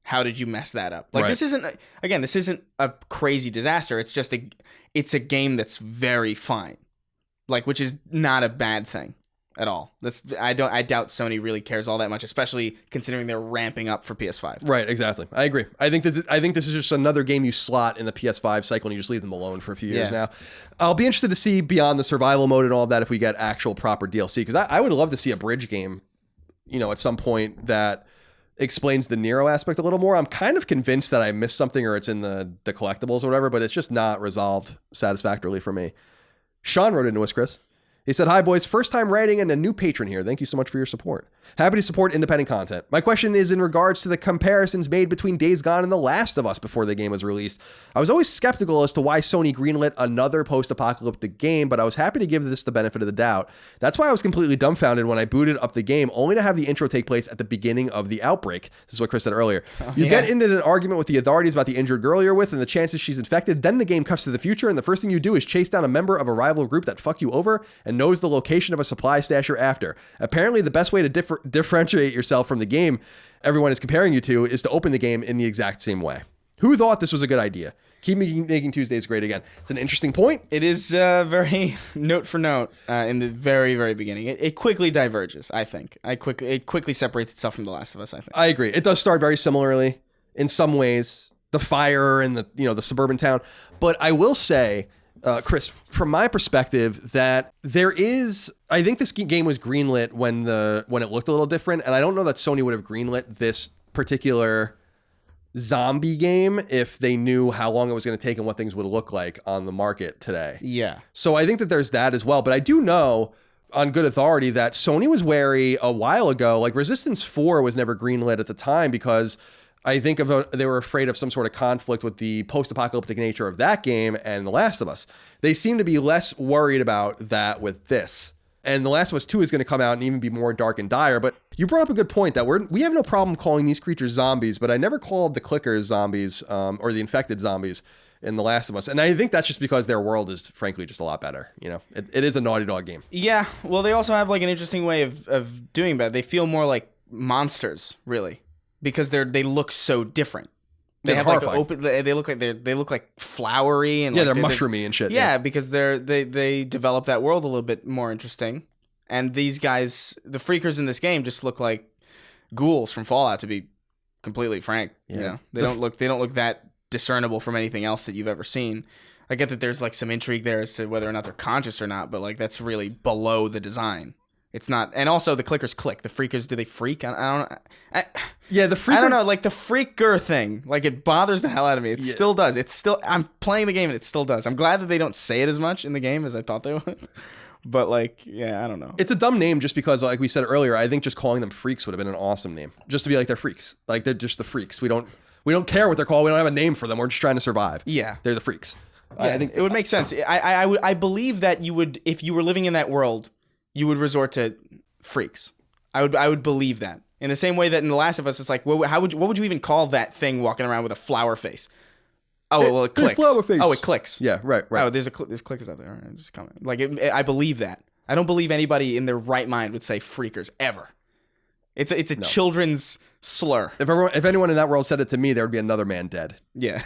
how did you mess that up? Like, This isn't a crazy disaster. It's just it's a game that's very fine, like, which is not a bad thing at all. I doubt Sony really cares all that much, especially considering they're ramping up for PS5. Right, exactly. I agree. I think this is just another game you slot in the PS5 cycle and you just leave them alone for a few years now. I'll be interested to see beyond the survival mode and all of that if we get actual proper DLC, because I would love to see a bridge game, at some point that explains the Nero aspect a little more. I'm kind of convinced that I missed something, or it's in the collectibles or whatever, but it's just not resolved satisfactorily for me. Sean wrote into us, Chris. He said, hi, boys. First time writing and a new patron here. Thank you so much for your support. Happy to support independent content. My question is in regards to the comparisons made between Days Gone and The Last of Us before the game was released. I was always skeptical as to why Sony greenlit another post-apocalyptic game, but I was happy to give this the benefit of the doubt. That's why I was completely dumbfounded when I booted up the game, only to have the intro take place at the beginning of the outbreak. This is what Chris said earlier. You get into an argument with the authorities about the injured girl you're with and the chances she's infected. Then the game cuts to the future, and the first thing you do is chase down a member of a rival group that fucked you over and knows the location of a supply stash you're after. Apparently, the best way to differentiate yourself from the game everyone is comparing you to is to open the game in the exact same way. Who thought this was a good idea? Keep making Tuesdays great again. It's an interesting point. It is very note for note in the very, very beginning. It quickly diverges, I think. It quickly separates itself from The Last of Us, I think. I agree. It does start very similarly in some ways. The fire and the suburban town. But I will say, Chris, from my perspective, that I think this game was greenlit when it looked a little different. And I don't know that Sony would have greenlit this particular zombie game if they knew how long it was going to take and what things would look like on the market today. Yeah. So I think that there's that as well. But I do know on good authority that Sony was wary a while ago. Like Resistance 4 was never greenlit at the time because I think they were afraid of some sort of conflict with the post-apocalyptic nature of that game and The Last of Us. They seem to be less worried about that with this. And The Last of Us 2 is going to come out and even be more dark and dire. But you brought up a good point that we have no problem calling these creatures zombies, but I never called the clickers zombies or the infected zombies in The Last of Us. And I think that's just because their world is frankly just a lot better. It is a Naughty Dog game. Yeah. Well, they also have like an interesting way of doing that. They feel more like monsters, really, because they look so different. They have like open. They look like flowery and they're mushroomy and shit. Yeah, because they develop that world a little bit more interesting. And these guys, the freakers in this game, just look like ghouls from Fallout. To be completely frank, they don't look that discernible from anything else that you've ever seen. I get that there's like some intrigue there as to whether or not they're conscious or not, but like that's really below the design. It's not, and also the clickers click. The freakers, do they freak? I don't know. The freaker. I don't know, like the freaker thing, like it bothers the hell out of me. It still does. I'm playing the game and it still does. I'm glad that they don't say it as much in the game as I thought they would. But like, I don't know. It's a dumb name just because, like we said earlier, I think just calling them freaks would have been an awesome name. Just to be like, they're freaks. Like they're just the freaks. We don't care what they're called. We don't have a name for them. We're just trying to survive. Yeah. They're the freaks. Yeah, I think it would make sense. I believe that you would, if you were living in that world, you would resort to freaks. I would believe that. In the same way that in The Last of Us, it's like, what would you even call that thing walking around with a flower face? Oh, it clicks. Flower face. Oh, it clicks. Yeah, right. Oh, there's clickers out there. Just coming. Like, I believe that. I don't believe anybody in their right mind would say freakers ever. It's a children's slur. If anyone in that world said it to me, there would be another man dead. Yeah.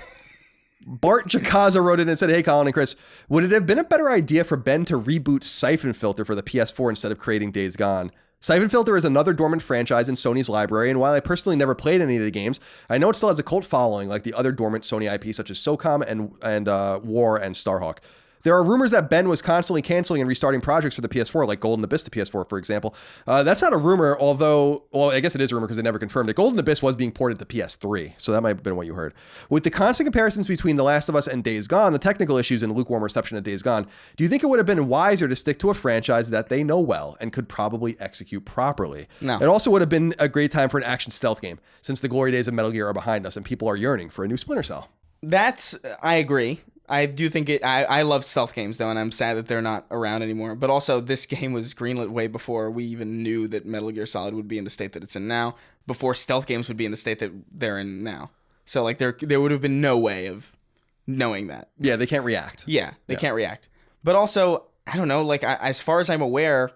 Bart Jakaza wrote in and said, "Hey, Colin and Chris, would it have been a better idea for Ben to reboot Syphon Filter for the PS4 instead of creating Days Gone? Syphon Filter is another dormant franchise in Sony's library, and while I personally never played any of the games, I know it still has a cult following like the other dormant Sony IP such as SOCOM and War and Starhawk. There are rumors that Ben was constantly canceling and restarting projects for the PS4, like Golden Abyss to PS4, for example. That's not a rumor, although, well, I guess it is a rumor because they never confirmed it. Golden Abyss was being ported to PS3, so that might have been what you heard. With the constant comparisons between The Last of Us and Days Gone, the technical issues and lukewarm reception of Days Gone, do you think it would have been wiser to stick to a franchise that they know well and could probably execute properly? No. It also would have been a great time for an action stealth game, since the glory days of Metal Gear are behind us and people are yearning for a new Splinter Cell. I agree. I do think I love stealth games, though, and I'm sad that they're not around anymore. But also, this game was greenlit way before we even knew that Metal Gear Solid would be in the state that it's in now, before stealth games would be in the state that they're in now. So, like, there would have been no way of knowing that. Yeah, they can't react. Yeah, they can't react. But also, I don't know, like, as far as I'm aware,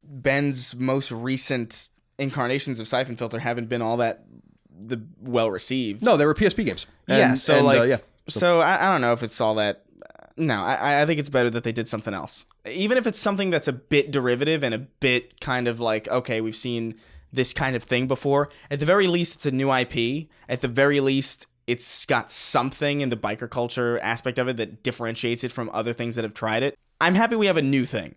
Ben's most recent incarnations of Syphon Filter haven't been all that well received. No, they were PSP games. So I don't know if it's all that. No, I think it's better that they did something else. Even if it's something that's a bit derivative and a bit kind of like, okay, we've seen this kind of thing before. At the very least, it's a new IP. At the very least, it's got something in the biker culture aspect of it that differentiates it from other things that have tried it. I'm happy we have a new thing.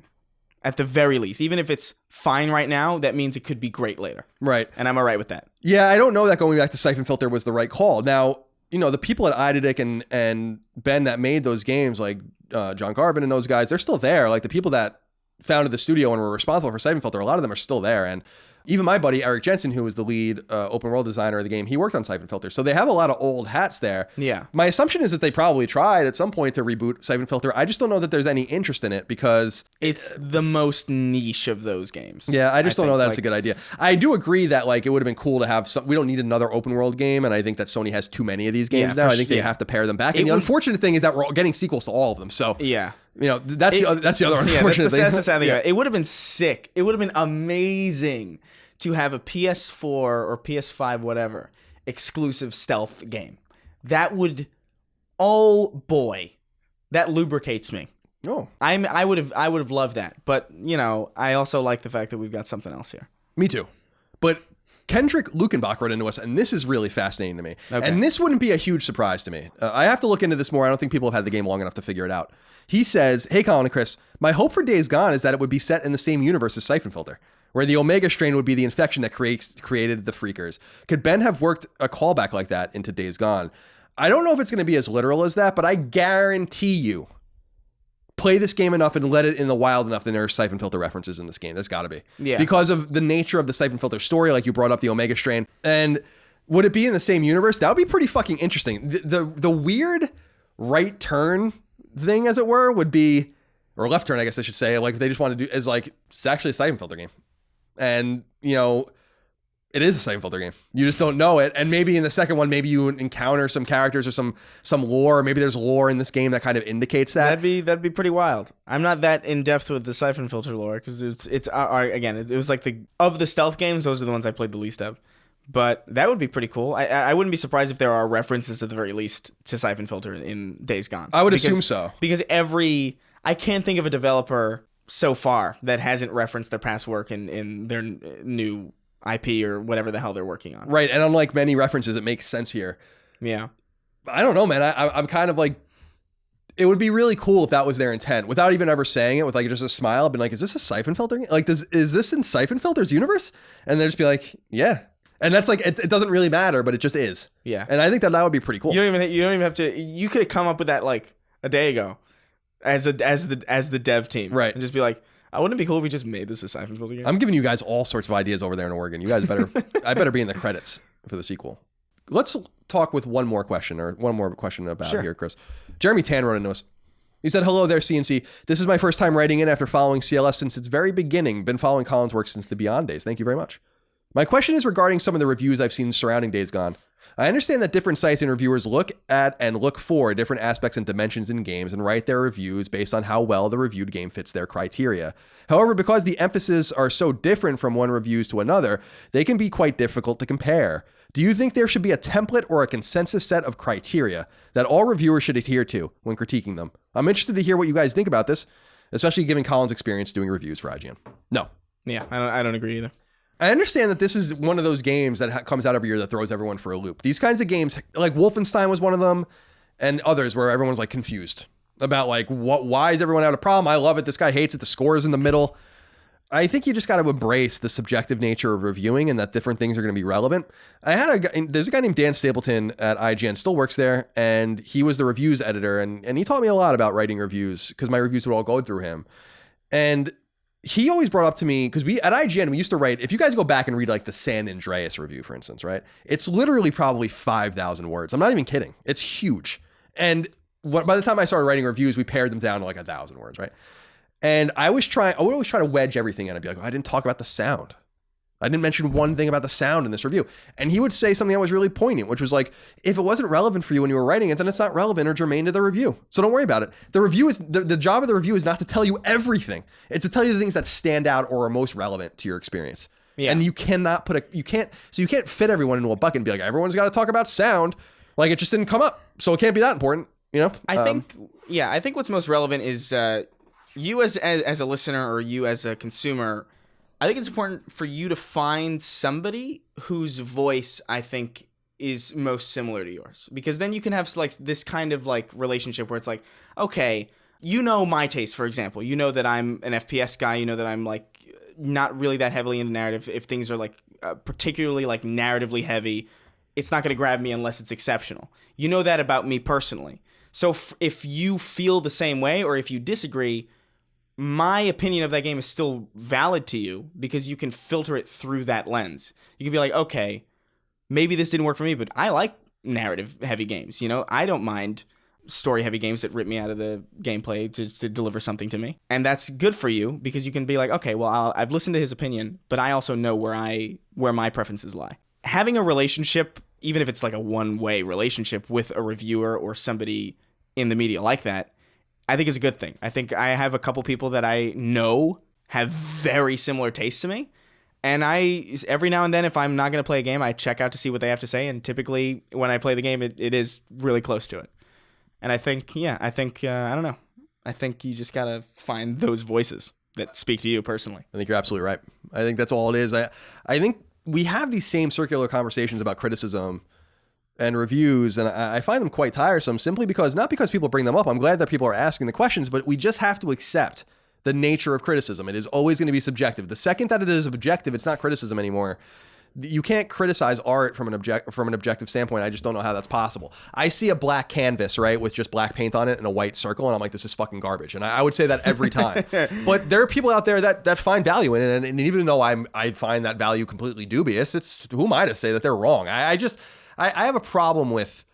At the very least, even if it's fine right now, that means it could be great later. Right. And I'm all right with that. Yeah, I don't know that going back to Syphon Filter was the right call. Now, the people at Idedic and Ben that made those games, like John Garvin and those guys, they're still there. Like the people that founded the studio and were responsible for Syphon Filter, a lot of them are still there. And even my buddy Eric Jensen, who was the lead open world designer of the game, he worked on Syphon Filter. So they have a lot of old hats there. Yeah. My assumption is that they probably tried at some point to reboot Syphon Filter. I just don't know that there's any interest in it because it's the most niche of those games. Yeah, I don't know that it's a good idea. I do agree that like it would have been cool to have some. We don't need another open world game, and I think that Sony has too many of these games now. I think they have to pare them back. And the unfortunate thing is that we're getting sequels to all of them. So yeah. That's the other unfortunate thing. That's the sad thing. Yeah. It would have been sick. It would have been amazing to have a PS4 or PS5, whatever, exclusive stealth game. that would, oh boy, that lubricates me. Oh, I would have loved that, but I also like the fact that we've got something else here. me too. But Kendrick Lukenbach wrote into us, and this is really fascinating to me. Okay. And this wouldn't be a huge surprise to me. I have to look into this more. I don't think people have had the game long enough to figure it out. He says, "Hey, Colin and Chris, my hope for Days Gone is that it would be set in the same universe as Syphon Filter, where the Omega strain would be the infection that created the Freakers. Could Ben have worked a callback like that into Days Gone? I don't know if it's going to be as literal as that, but I guarantee you, play this game enough and let it in the wild enough, then there are Syphon Filter references in this game. There's got to be. Yeah. Because of the nature of the Syphon Filter story, like you brought up the Omega strain. And would it be in the same universe? That would be pretty fucking interesting. The weird right turn thing, as it were, would be, or left turn, I guess I should say, like they just want to do, is like, it's actually a Syphon Filter game. And, it is a Syphon Filter game. You just don't know it. And maybe in the second one, maybe you encounter some characters or some lore. Maybe there's lore in this game that kind of indicates that. That'd be pretty wild. I'm not that in depth with the Syphon Filter lore because it was like of the stealth games, those are the ones I played the least of. But that would be pretty cool. I wouldn't be surprised if there are references at the very least to Syphon Filter in Days Gone. I would assume so. Because I can't think of a developer so far that hasn't referenced their past work in their new IP or whatever the hell they're working on. Right. And unlike many references, it makes sense here. Yeah. I don't know, man. I'm kind of like, it would be really cool if that was their intent without even ever saying it, with like just a smile. I've been like, is this a Syphon Filter game? Like, is this in Syphon Filter's universe? And they'd just be like, yeah. And that's like, it doesn't really matter, but it just is. Yeah. And I think that would be pretty cool. You don't even have to, you could have come up with that like a day ago as the dev team. Right. And just be like, wouldn't it be cool if we just made this a Syphon Filter game? I'm giving you guys all sorts of ideas over there in Oregon. You guys I better be in the credits for the sequel. Let's talk with one more question about here, Chris. Jeremy Tan wrote into us. He said, "Hello there, CNC. This is my first time writing in after following CLS since its very beginning. Been following Colin's work since the Beyond days. Thank you very much. My question is regarding some of the reviews I've seen surrounding Days Gone. I understand that different sites and reviewers look at and look for different aspects and dimensions in games and write their reviews based on how well the reviewed game fits their criteria. However, because the emphasis are so different from one reviews to another, they can be quite difficult to compare. Do you think there should be a template or a consensus set of criteria that all reviewers should adhere to when critiquing them? I'm interested to hear what you guys think about this, especially given Colin's experience doing reviews for IGN. No. Yeah, I don't agree either. I understand that this is one of those games that comes out every year that throws everyone for a loop. These kinds of games, like Wolfenstein was one of them, and others where everyone's like confused about like, why is everyone having a problem? I love it. This guy hates it. The score is in the middle. I think you just got to embrace the subjective nature of reviewing and that different things are going to be relevant. There's a guy named Dan Stapleton at IGN, still works there, and he was the reviews editor, and he taught me a lot about writing reviews because my reviews would all go through him. And he always brought up to me, because at IGN, we used to write, if you guys go back and read like the San Andreas review, for instance, right? It's literally probably 5,000 words. I'm not even kidding. It's huge. And by the time I started writing reviews, we pared them down to like 1,000 words, right? And I would always try to wedge everything in. I'd be like, I didn't talk about the sound. I didn't mention one thing about the sound in this review. And he would say something that was really poignant, which was like, if it wasn't relevant for you when you were writing it, then it's not relevant or germane to the review. So don't worry about it. The review is the job of the review is not to tell you everything. It's to tell you the things that stand out or are most relevant to your experience. Yeah. And you can't fit everyone into a bucket and be like, everyone's got to talk about sound. Like it just didn't come up. So it can't be that important, you know? I think what's most relevant is you as a listener or you as a consumer. I think it's important for you to find somebody whose voice I think is most similar to yours, because then you can have like this kind of like relationship where it's like, okay, you know my taste, for example. You know that I'm an FPS guy. You know that I'm like not really that heavily into narrative. If things are like particularly like narratively heavy, it's not going to grab me unless it's exceptional. You know that about me personally. So if you feel the same way or if you disagree, my opinion of that game is still valid to you because you can filter it through that lens. You can be like, okay, maybe this didn't work for me, but I like narrative heavy games. You know, I don't mind story heavy games that rip me out of the gameplay to deliver something to me. And that's good for you because you can be like, okay, well, I've listened to his opinion, but I also know where my preferences lie. Having a relationship, even if it's like a one-way relationship with a reviewer or somebody in the media like that, I think is a good thing. I think I have a couple people that I know have very similar tastes to me, And every now and then, if I'm not going to play a game, I check out to see what they have to say. And typically, when I play the game, it is really close to it. And I think, I don't know. I think you just got to find those voices that speak to you personally. I think you're absolutely right. I think that's all it is. I think we have these same circular conversations about criticism and reviews, and I find them quite tiresome simply because, not because people bring them up. I'm glad that people are asking the questions, but we just have to accept the nature of criticism. It is always going to be subjective. The second that it is objective, it's not criticism anymore. You can't criticize art from an objective standpoint. I just don't know how that's possible. I see a black canvas, right, with just black paint on it and a white circle, and I'm like, this is fucking garbage. And I would say that every time. But there are people out there that find value in it, and even though I find that value completely dubious, it's who am I to say that they're wrong? I have a problem with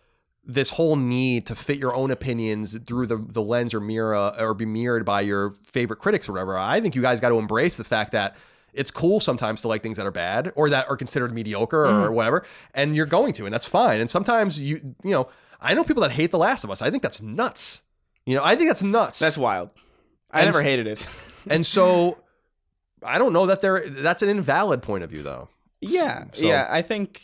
this whole need to fit your own opinions through the lens or mirror or be mirrored by your favorite critics or whatever. I think you guys got to embrace the fact that it's cool sometimes to like things that are bad or that are considered mediocre or whatever, and you're going to, and that's fine. And sometimes you know, I know people that hate The Last of Us. I think that's nuts. I think that's nuts. That's wild. I never hated it. And so I don't know that that's an invalid point of view though. Yeah. So. Yeah. I think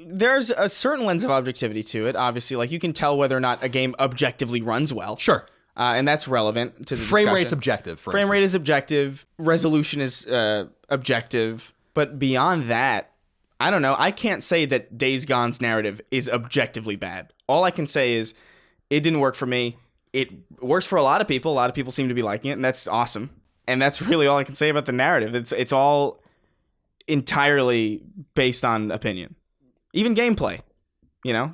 there's a certain lens of objectivity to it. Obviously, like you can tell whether or not a game objectively runs well. Sure. And that's relevant to the frame discussion. rate's objective. Frame rate is objective. Resolution is objective. But beyond that, I don't know. I can't say that Days Gone's narrative is objectively bad. All I can say is it didn't work for me. It works for a lot of people. A lot of people seem to be liking it, and that's awesome. And that's really all I can say about the narrative. It's all entirely based on opinion. Even gameplay.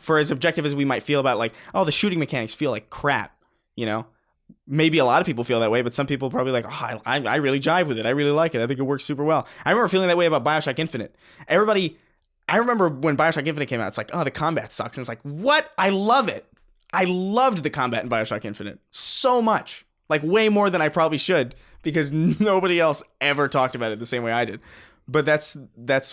For as objective as we might feel about like, oh, the shooting mechanics feel like crap, Maybe a lot of people feel that way, but some people probably like, oh, I really jive with it. I really like it. I think it works super well. I remember feeling that way about Bioshock Infinite. I remember when Bioshock Infinite came out, it's like, oh, the combat sucks. And it's like, what? I love it. I loved the combat in Bioshock Infinite so much. Like way more than I probably should because nobody else ever talked about it the same way I did. But that's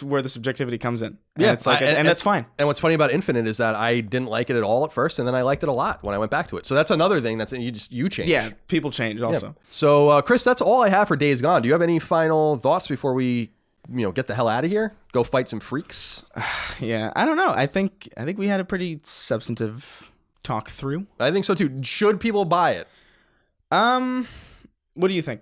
where the subjectivity comes in. Yeah, it's like, and that's fine. And what's funny about Infinite is that I didn't like it at all at first, and then I liked it a lot when I went back to it. So that's another thing that's you change. Yeah, people change also. Yeah. So Chris, that's all I have for Days Gone. Do you have any final thoughts before we get the hell out of here? Go fight some freaks? Yeah, I don't know. I think we had a pretty substantive talk through. I think so too. Should people buy it? What do you think?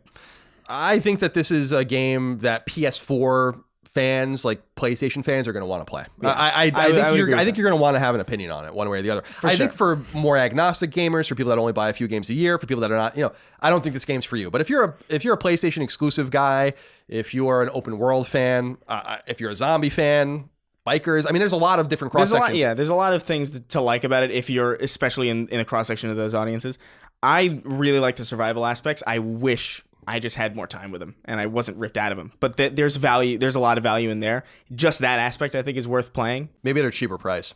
I think that this is a game that PS4 fans, like PlayStation fans, are going to want to play. Yeah. I think you're going to want to have an opinion on it one way or the other. I think for more agnostic gamers, for people that only buy a few games a year, for people that are not, I don't think this game's for you. But if you're a PlayStation exclusive guy, if you are an open world fan, if you're a zombie fan, bikers, there's a lot of different cross sections. There's a lot of things to like about it if you're especially in a cross section of those audiences. I really like the survival aspects. I wish I just had more time with them and I wasn't ripped out of them. But there's value. There's a lot of value in there. Just that aspect I think is worth playing. Maybe at a cheaper price.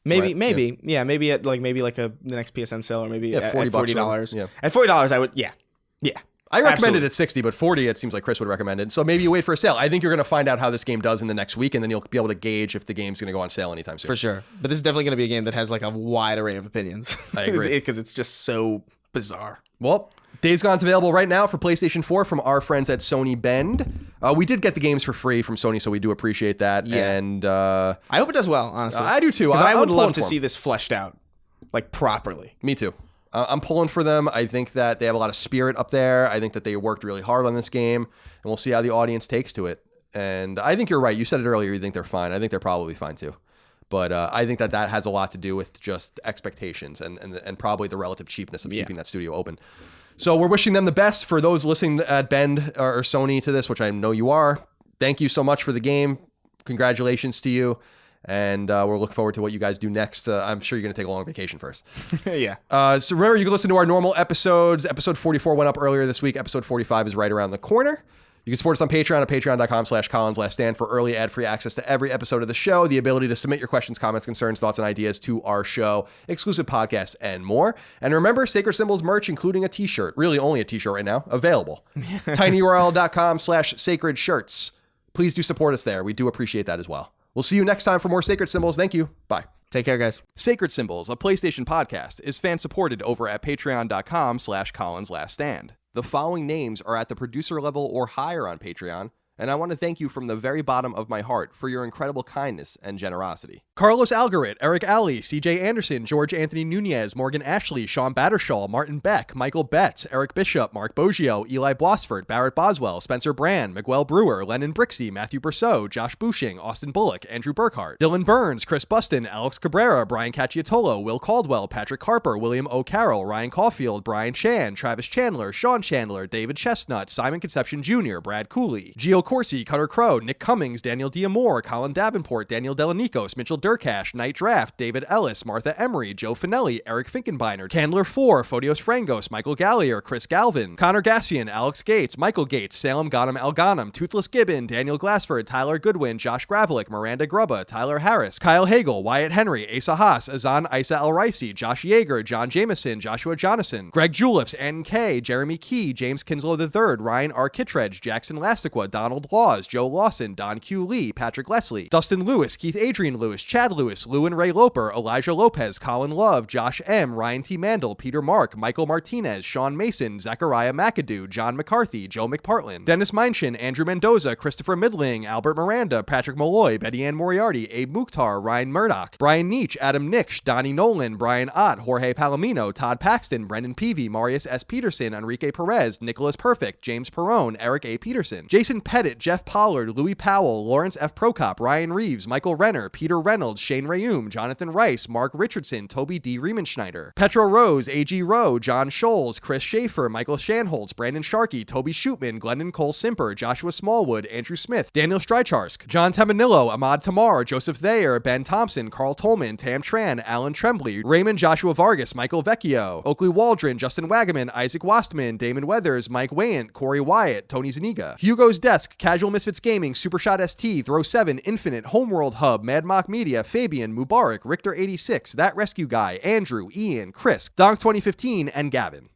Maybe maybe at the next PSN sale or maybe at $40. Yeah. At $40 I would I recommend it at $60, but $40 it seems like Chris would recommend it. So maybe you wait for a sale. I think you're going to find out how this game does in the next week, and then you'll be able to gauge if the game's going to go on sale anytime soon. For sure. But this is definitely going to be a game that has like a wide array of opinions. I agree. Because it's just so bizarre. Well, Days Gone's available right now for PlayStation 4 from our friends at Sony Bend. We did get the games for free from Sony, so we do appreciate that. Yeah. And I hope it does well, honestly. I do too. Because I would love to see this fleshed out, like properly. Me too. I'm pulling for them. I think that they have a lot of spirit up there. I think that they worked really hard on this game, and we'll see how the audience takes to it. And I think you're right. You said it earlier. You think they're fine. I think they're probably fine too. But I think that has a lot to do with just expectations and probably the relative cheapness of keeping that studio open. So we're wishing them the best. For those listening at Bend or Sony to this, which I know you are, thank you so much for the game. Congratulations to you. And we'll look forward to what you guys do next. I'm sure you're going to take a long vacation first. Yeah. So remember, you can listen to our normal episodes. Episode 44 went up earlier this week. Episode 45 is right around the corner. You can support us on Patreon at patreon.com/ColinsLastStand for early ad-free access to every episode of the show, the ability to submit your questions, comments, concerns, thoughts, and ideas to our show, exclusive podcasts, and more. And remember, Sacred Symbols merch, including a t-shirt, really only a t-shirt right now, available. tinyurl.com/sacred shirts. Please do support us there. We do appreciate that as well. We'll see you next time for more Sacred Symbols. Thank you. Bye. Take care, guys. Sacred Symbols, a PlayStation podcast, is fan-supported over at patreon.com/ColinsLastStand. The following names are at the producer level or higher on Patreon and I want to thank you from the very bottom of my heart for your incredible kindness and generosity. Carlos Algarit, Eric Alley, CJ Anderson, George Anthony Nunez, Morgan Ashley, Sean Battershaw, Martin Beck, Michael Betts, Eric Bishop, Mark Boggio, Eli Blosford, Barrett Boswell, Spencer Brand, Miguel Brewer, Lennon Brixey, Matthew Brousseau, Josh Bushing, Austin Bullock, Andrew Burkhart, Dylan Burns, Chris Buston, Alex Cabrera, Brian Cacciatolo, Will Caldwell, Patrick Harper, William O'Carroll, Ryan Caulfield, Brian Chan, Travis Chandler, Sean Chandler, David Chestnut, Simon Conception Jr., Brad Cooley, Gio Corsi, Cutter Crow, Nick Cummings, Daniel Diamore, Colin Davenport, Daniel Delanikos, Mitchell Durkash, Night Draft, David Ellis, Martha Emery, Joe Finelli, Eric Finkenbeiner, Candler 4, Photios Frangos, Michael Gallier, Chris Galvin, Connor Gassian, Alex Gates, Michael Gates, Salem Ghanem Alghanem, Toothless Gibbon, Daniel Glassford, Tyler Goodwin, Josh Gravelick, Miranda Grubba, Tyler Harris, Kyle Hagel, Wyatt Henry, Asa Haas, Azan Isa El Ricey, Josh Yeager, John Jameson, Joshua Jonathan, Greg Julips, Ann K, Jeremy Key, James Kinslow III, Ryan R. Kittredge, Jackson Lastiqua, Donald Laws, Joe Lawson, Don Q. Lee, Patrick Leslie, Dustin Lewis, Keith Adrian Lewis, Chad Lewis, Lewin Ray Loper, Elijah Lopez, Colin Love, Josh M., Ryan T. Mandel, Peter Mark, Michael Martinez, Sean Mason, Zachariah McAdoo, John McCarthy, Joe McPartlin, Dennis Minchin, Andrew Mendoza, Christopher Midling, Albert Miranda, Patrick Malloy, Betty Ann Moriarty, Abe Mukhtar, Ryan Murdoch, Brian Neach, Adam Nix, Donnie Nolan, Brian Ott, Jorge Palomino, Todd Paxton, Brendan Peavy, Marius S. Peterson, Enrique Perez, Nicholas Perfect, James Perrone, Eric A. Peterson, Jason Pettit, Jeff Pollard, Louis Powell, Lawrence F. Prokop, Ryan Reeves, Michael Renner, Peter Reynolds, Shane Rayum, Jonathan Rice, Mark Richardson, Toby D. Riemenschneider, Petro Rose, A.G. Rowe, John Scholes, Chris Schaefer, Michael Shanholz, Brandon Sharkey, Toby Shootman, Glendon Cole Simper, Joshua Smallwood, Andrew Smith, Daniel Strycharsk, John Tamanillo, Ahmad Tamar, Joseph Thayer, Ben Thompson, Carl Tolman, Tam Tran, Alan Tremblay, Raymond Joshua Vargas, Michael Vecchio, Oakley Waldron, Justin Wagaman, Isaac Wastman, Damon Weathers, Mike Wayant, Corey Wyatt, Tony Zaniga, Hugo's Desk, Casual Misfits Gaming, Supershot ST, Throw 7, Infinite, Homeworld Hub, Mad Mock Media, Fabian, Mubarak, Richter 86, That Rescue Guy, Andrew, Ian, Chris, Donk 2015, and Gavin.